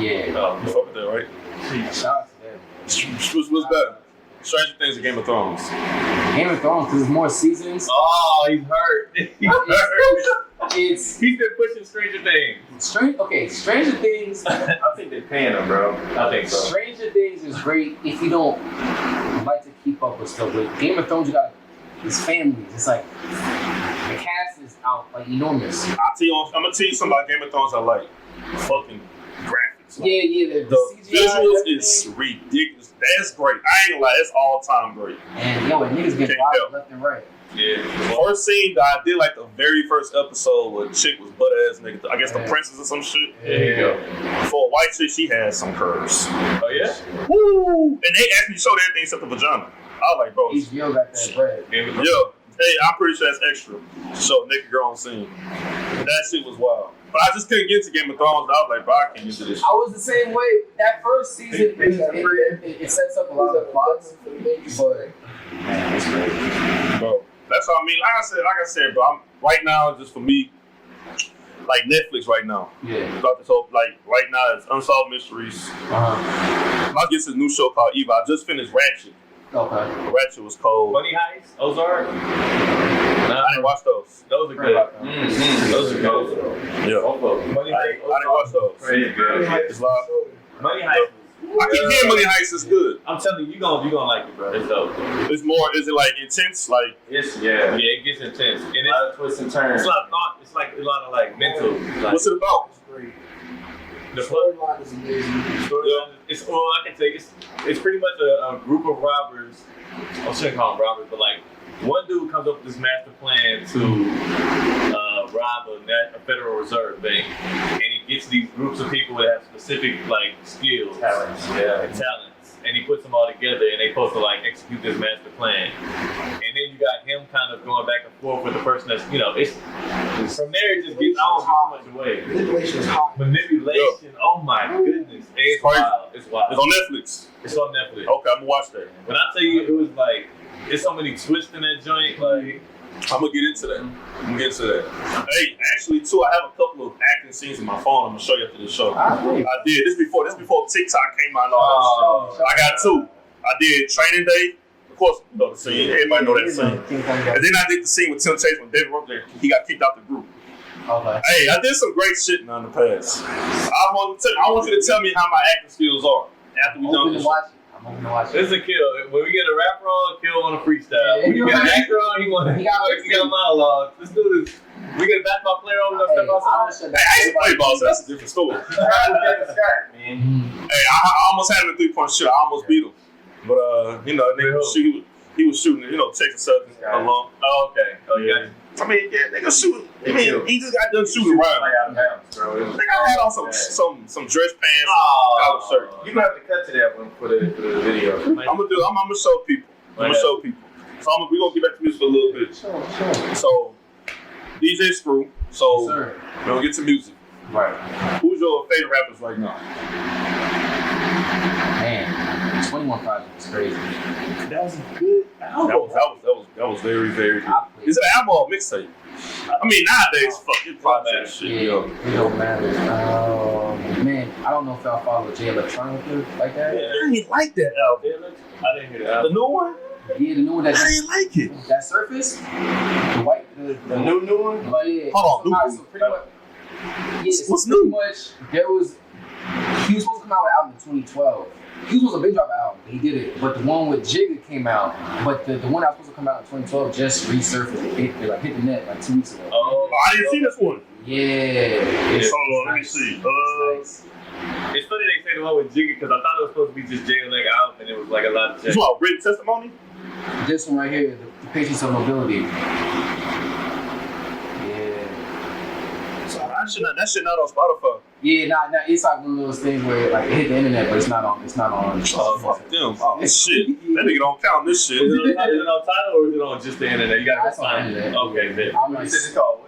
Yeah. You fuck with that, right? Shout out to them. What's better? Stranger Things or Game of Thrones? Game of Thrones, because there's more seasons. Oh, he's hurt. It's He's been pushing Stranger Things. Stranger Things. I think they're paying him, bro. I think so. Stranger Things is great if you don't like to keep up with stuff. With Game of Thrones, you got it's families. It's like the cast is out like enormous. I'm gonna tell you something about Game of Thrones I like. Fucking graphics. Like, Yeah. the CGI visuals is ridiculous. That's great. I ain't gonna lie, that's all time great. And niggas get Can't wild help. left and right. Yeah. First scene that I did like the very first episode where a chick was butt ass nigga. I guess the Yeah. princess or some shit. There you go. For a white chick, she had some curves. Oh yeah. Woo! And they actually showed everything except the vagina. I was like, bro, HBO got that bread. yo, hey, I'm pretty sure that's extra to show a naked girl on scene. That shit was wild. But I just couldn't get to Game of Thrones. I was like, bro, I can't get to this shit. I was the same way. That first season, it sets up a lot of plots, but man, it's great. Bro, that's what I mean. Like I said, bro, right now, just for me, like Netflix right now. Yeah. Got this whole, like, right now, it's Unsolved Mysteries. I guess this new show called Eva. I just finished Ratchet. Okay. Ratchet was cold. Money Heist, Ozark. I didn't watch those. Those are good. Those are good. Yeah. Money I Heist. didn't watch those. Pretty good. It's live. Money Heist. I keep hearing Money Heist is good. I'm telling you, you gonna like it, bro. It's dope. It's more, is it like intense? Like, Yeah, it gets intense. And it's a lot of twists and turns. It's a lot of thought. It's like a lot of like mental. Like, what's it about? the storyline is amazing. It's I can say it's pretty much a group of robbers. I shouldn't call them robbers, but like one dude comes up with this master plan to rob a Federal Reserve Bank, and he gets these groups of people that have specific like skills, talents, and he puts them all together, and they supposed to like execute this master plan. And then you got him kind of going back and forth with the person that's, it's from there it just gets, I don't give too much away. Manipulation is hot. Manipulation, oh my goodness. It's wild. It's wild. It's on Netflix. It's on Netflix. Okay, I'm gonna watch that. When I tell you it was like, there's so many twists in that joint, like, I'm gonna get into that. Hey, actually, too, I have a couple of acting scenes in my phone. I'm gonna show you after the show. I did. This before TikTok came out. And all that shit. I got two. I did Training Day. Of course, you know the scene. Everybody know that scene. And then I did the scene with Temptation when David Ruffin, he got kicked out the group. Okay. Hey, I did some great shit in the past. I want you to tell me how my acting skills are after we done this. I'm gonna watch it. This is Akil. When we get a rapper on, Akil on a freestyle. When we get an actor on, he got monologues. Let's do this. We get a basketball player on, we're gonna step outside. Hey, I used to play ball, so that's a different story. Hey, I almost had him in 3-point shot. I almost beat him. But, nigga, he was shooting, Texas Southern along. Oh, okay. Oh, yeah. I mean, yeah, nigga shooting. I mean, he just got done shooting around. Nigga, I had on some dress pants, collar shirt. You gonna have to cut to that one for the video. I'm gonna show people. So we gonna get back to music for a little bit. Sure. So, DJ Screw. So, Sir. we're gonna get to music. Right. Who's your favorite rappers right now? Man, 21 Project was crazy. That was a good album. That was very, very good. Is it an album or a mixtape? I mean, nowadays, fuck, it's project shit. Yeah, it don't matter. Man, I don't know if y'all follow Jay Electronica like that. Yeah, I didn't like that album. I didn't hear the album. The new one? Yeah, the new one. I didn't like it. That Surface? The white, the new one? But yeah. Hold on, So pretty much, what's new? Much, he was supposed to come out with an album in 2012. He was a big drop album, he did it. But the one with Jigga came out. But the one that was supposed to come out in 2012 just resurfaced. It hit the net like 2 weeks ago. Oh, I didn't see this one. Yeah. Hold on, let me see. It's It's funny they say the one with Jigga because I thought it was supposed to be just Jay Leg out and it was like a lot of This one, written testimony? This one right here, the Patience of Mobility. So that shit not on Spotify. Yeah, it's like one of those things where like it hit the internet, but it's not on. Oh, fuck them. Oh, shit. That nigga don't count this shit. Is it on Tidal or is it on just the internet? You gotta That's on the internet. Okay, then. I'm You like, said it's called what?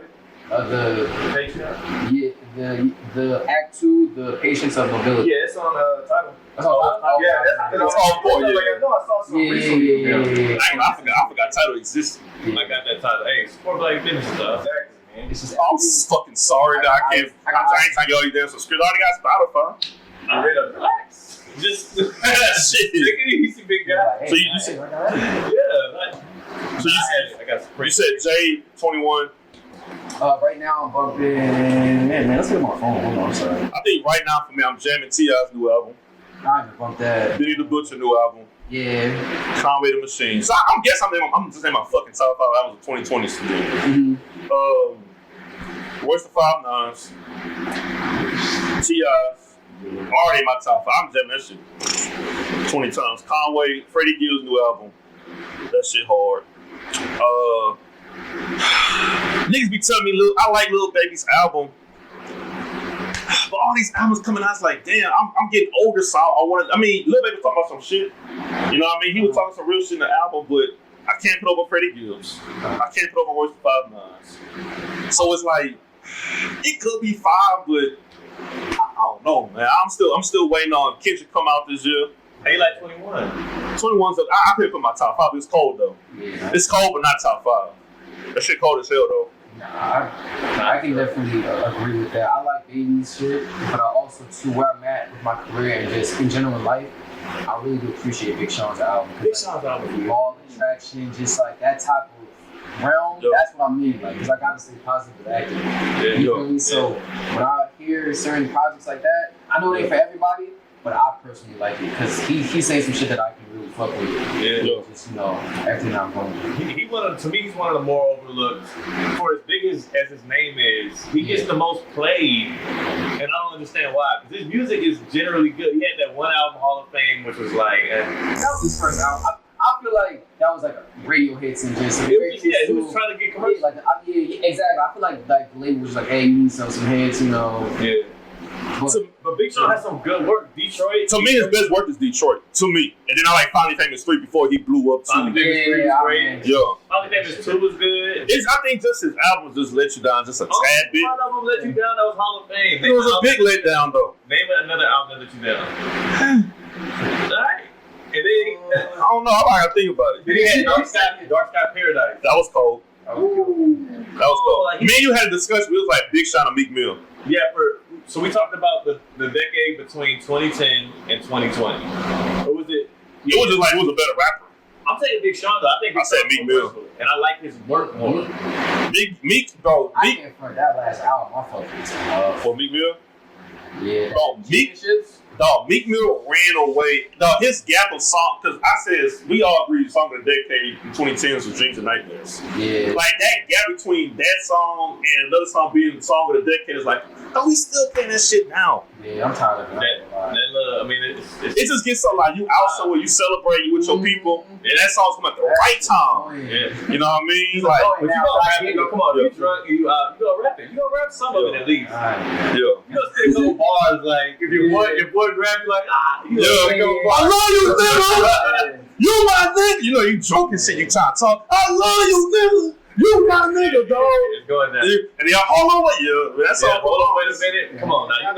the Act 2, the Patience of Mobility. Yeah, it's on Tidal. That's on Tidal? Yeah, that's all for you. I know I saw some recently. Yeah. I forgot title existed. I got that title. Hey, support black businesses, dog. Exactly, man. It's just I'm fucking sorry that I can't. I ain't telling y'all you damn subscribe. I already got Spotify. I'm ready to relax. Just take Shit. it easy, big guy. So you said- Yeah. So I got you said J21. Right now I'm bumping. Man, let's get my phone. Hold on, I'm sorry. I think right now for me, I'm jamming T.I.'s new album. I haven't bumped that. Benny the Butcher new album. Yeah. Conway the Machine. So I'm guessing I'm just in my fucking top 5 albums of 2020 today. Royce the 5 Nines. T.I.'s. Already in my top 5. I'm jamming that shit 20 times. Conway, Freddie Gill's new album. That shit hard. Niggas be telling me, I like Lil Baby's album. But all these albums coming out, it's like, damn, I'm getting older, so I mean, Lil Baby was talking about some shit. You know what I mean? He was talking some real shit in the album, but I can't put over Freddie Gibbs. I can't put over Royce the 5 Nines. So it's like, it could be 5, but I don't know, man. I'm still waiting on Kendrick come out this year. How you like 21? 21's I couldn't put my top 5. It's cold though. Yeah. It's cold, but not top 5. That shit cold as hell though. I can definitely agree with that. I like Baby's shit, but I also, too, where I'm at with my career and just in general life, I really do appreciate Big Sean's album. Big Sean's album. All the traction, just like that type of realm, that's what I mean. Like, because I gotta stay positive with acting. You feel me? So when I hear certain projects like that, I know it ain't for everybody, but I personally like it because he's saying some shit that I can really fuck with. Yeah. Just, everything I'm going through. To me, he's one of the more overlooked. For as big as his name is, he gets the most played, and I don't understand why. Because his music is generally good. He had that one album, Hall of Fame, which was like... That was his first album. I feel like that was like a radio hits and just... he was trying to get commercial. Yeah, exactly. I feel like the label was just like, hey, you need some hits, Yeah. But Big Sean has some good work. Detroit. To me, his best work is Detroit. To me, and then I like Finally Famous 3 before he blew up. Finally Famous 3 was great. Yeah. Finally Famous 2 was good. I think just his albums just let you down just a tad bit. One of them let you down. That was Hall of Fame. It was a big letdown though. Name another album that let you down. Alright. And then I don't know. I gotta think about it. he had Dark Sky Paradise. That was cold. That was cold. Like, Me and you had a discussion. It was like Big Sean and Meek Mill. Yeah, so we talked about the decade between 2010 and 2020. What was it? It was just like he was a better rapper. I'm taking Big Sean though. I think I said Meek Mill. and I like his work more. Meek, bro. I can't front that last album. I fuck with it. For Meek Mill? Yeah. Bro, Meek Mill ran away. Dog, his gap of song, because I said, we all agree song of the decade in 2010s was Dreams and Nightmares. Yeah. Like that gap between that song and another song being the song of the decade is like, oh, we still playing that shit now. Yeah, I'm tired of that. I mean, It just gets so like you out somewhere, you celebrate you with your people, and that song's coming at the right time. yeah. You know what I mean? Like, But you gonna rap it? Come on, you drunk? You gonna rap it? You gonna rap some of it at least? yeah. You gonna say a couple bars like if your boy grab you like you I love you, nigga. You my nigga. You know you joking shit. You trying to talk. I love you, nigga. You my nigga, dog. It's going down. And y'all hold on, that's all. Hold on, wait a minute. Come on, now you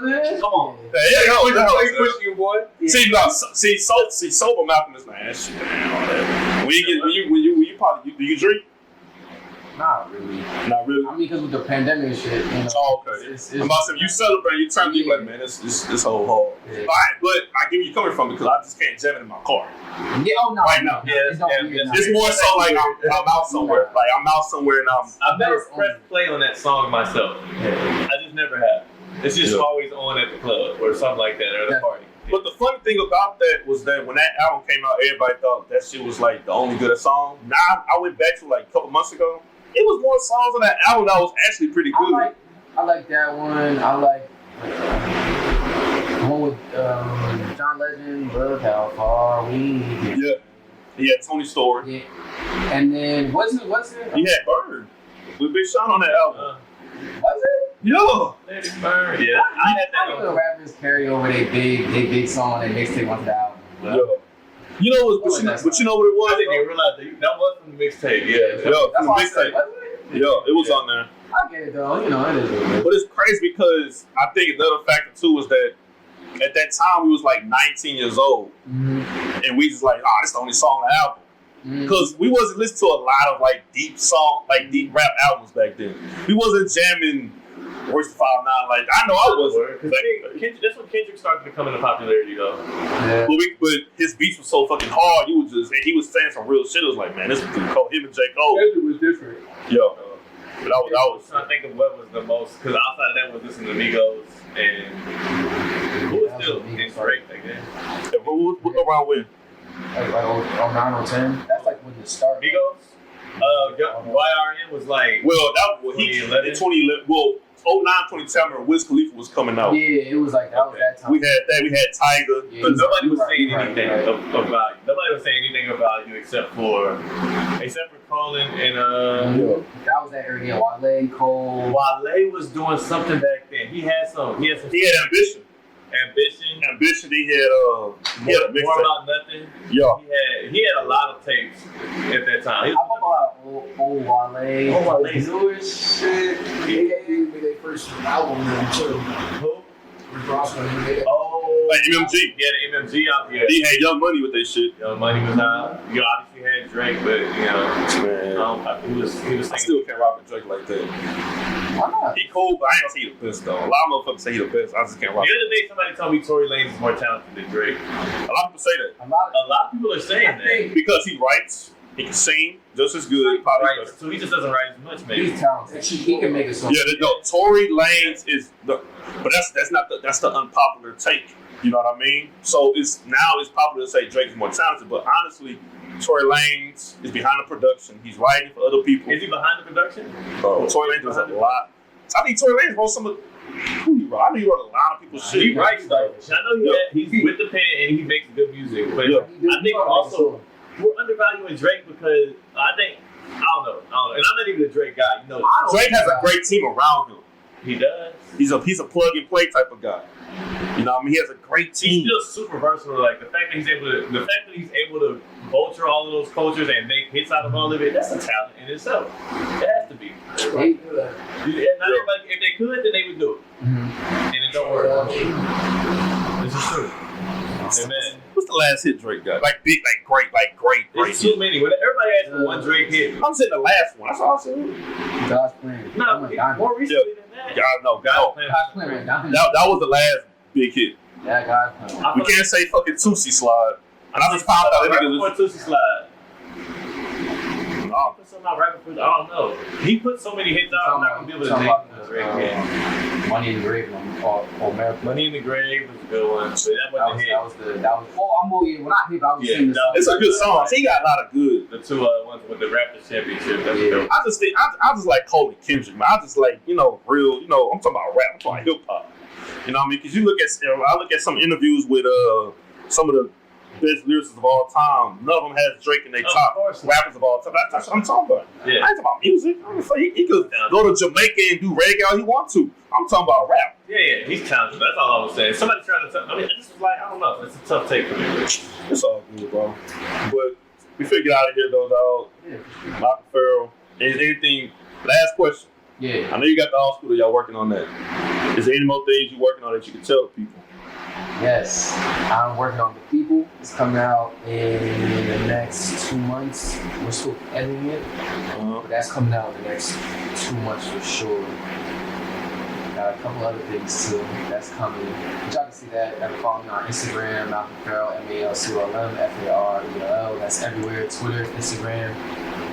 know. Come on. Yeah, Push you, boy. See, sober Malcolm is like that shit down. When you probably do you drink? Not really. Not really. I mean, because with the pandemic shit, you know. Oh, okay. I'm about to say, you celebrate, you turn me like, man, this whole hard. Yeah. All right, but I get where you coming from because I just can't jam it in my car. Yeah, oh no. Right now. It's more so like I'm out somewhere. Like I'm out somewhere and I've never pressed play on that song myself. I just never have. It's just always on at the club or something like that or the party. But the funny thing about that was that when that album came out, everybody thought that shit was like the only good song. Now I went back to like a couple months ago. It was more songs on that album that was actually pretty good. I like that one. I like the one with John Legend, Look How Far We Get. Yeah. He had Tony Story. Yeah. And then what's it? He had Bird with Big Sean on that album. Was it? Yeah. Bird. Yeah. I had that I know rappers carry over their big song and mixtape onto the album. Yeah. You know what? But you know what it was? I didn't even realize that was from the mixtape. Yeah. From the mixtape. Yeah, it was on there. I get it though. You know, it is. But it's crazy because I think another factor too was that at that time we was like 19 years old, and we just like, this is the only song on the album. Because we wasn't listening to a lot of like deep rap albums back then. We wasn't jamming Royce the 5'9". Like I know I wasn't. That's when Kendrick started to come into popularity though. Yeah. But his beats were so fucking hard. And he was saying some real shit. It was like, man, this is cool. Him and J. Cole. Kendrick was different. Yeah. But I was trying to think of what was the most, because outside of that was listening to Migos and who was still in Drake back then? Around when? Like 09, 010. That's like when it started. Migos? YRN was like. Well, that was in 2011. Well, 09, 2010, Wiz Khalifa was coming out. Yeah, it was like that was that time. We had that. We had Tiger. Yeah, but nobody was saying anything of value. Nobody was saying anything of value except for Colin and that was that area. Wale, Cole. Wale was doing something back then. He had ambition. Ambition. He had a mixtape. More About Nothing. Yeah. He had a lot of tapes at that time. I talk about old Wale. Old Wale's Newer shit. They gave me their first album then too. Who? Rick Ross when he made it. Like MMG. Yeah, the MMG out here. He had Young Money with that shit. Young Money was out. You obviously had Drake, but he was. I still can't rock with Drake like that. Why not? He cool, but I ain't gonna say he the best though. A lot of motherfuckers say he the best. I just can't rock. The other day, somebody told me Tory Lanez is more talented than Drake. A lot of people say that. A lot of people are saying that because he writes, he can sing just as good. Right. So he just doesn't write as much, maybe. He's talented. He can make a song. Yeah, no. Tory Lanez is but that's the unpopular take. You know what I mean? So it's popular to say Drake is more talented, but honestly, Tory Lanez is behind the production. He's writing for other people. Is he behind the production? Tory Lanez does a lot. I think Tory Lanez wrote some of. Who he wrote? I know he wrote a lot of people's shit. He writes though. I know he's with the pen and he makes good music, but I think also we're undervaluing Drake because I don't know, and I'm not even a Drake guy. You know, Drake has a great team around him. He does. He's a plug and play type of guy. You know what I mean? He has a great team. He's still super versatile. Like the fact that he's able to vulture all of those cultures and make hits out of all of it, that's a talent in itself. It has to be. Not everybody, if they could, then they would do it. And it don't work. This is true. Amen. What's the last hit Drake got? Like big, great. There's too many. Everybody has for one Drake hit. I'm saying the last one. That's all I'm saying. God's plan. No, more recently than that. God. God's plan. That was the last big hit. Yeah, God's plan. We can't say fucking Tootsie Slide. And I just found out that nigga before Tootsie Slide. No. Put something out right before. I don't know. He put so many hits out. I'm not gonna be able to name Drake hit. Money in the Grave or America. Money in the Grave was a good one. But that wasn't hit. That was. Oh, I'm moving. When I hit, I was singing this. It's a good song. He got a lot of good. The two ones with the Raptors championship. That's good. I just like Cole and Kendrick, man. I just like real. I'm talking about rap. I'm talking about hip hop. You know what I mean? Because I look at some interviews with some of the best lyricists of all time. None of them has Drake in their top rappers of all time. That's what I'm talking about. Yeah. I ain't talking about music. He could go to Jamaica and do reggae all he wants to. I'm talking about rap. Yeah, he's talented. That's all I was saying. Somebody trying to tell. I mean, this is like, I don't know. It's a tough take for me. It's all good, bro. But we figured out of here, though, dog. Yeah. Michael Farrell. Anything? Last question. Yeah. I know you got the hospital. Y'all working on that. Is there any more things you're working on that you can tell the people? Yes, I'm working on The People. It's coming out in the next 2 months. We're still editing it, but that's coming out in the next 2 months for sure. Got a couple other things too that's coming. But y'all can see that. Follow me on Instagram, Malcolm Farrell, MALCOLM, FARELL. That's everywhere. Twitter, Instagram.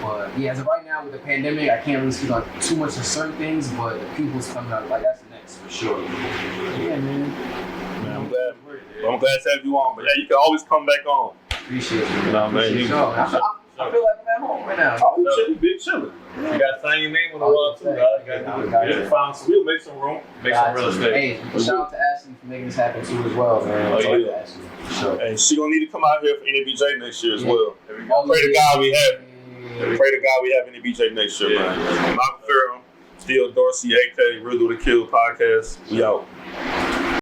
But yeah, as of right now with the pandemic, I can't really speak on too much of certain things. But The People's coming out. Like that's the next for sure. Yeah, man. I'm glad to have you on, but yeah, you can always come back on. Appreciate you. No, man. I feel like I'm at home right now. Oh, you big chillin'. You gotta sign your name on the wall too, dog. You gotta do it. Find some. We'll make some room. Make some real estate. Hey, shout out to Ashley for making this happen too as well, man. Oh, yeah. Ashley, for sure. And she gonna need to come out here for NBJ next year as well. There we go. Pray to God we have NBJ next year, man. Malcolm Farrell, Steele Dorsey, AK, Real Do the Kill podcast. We out.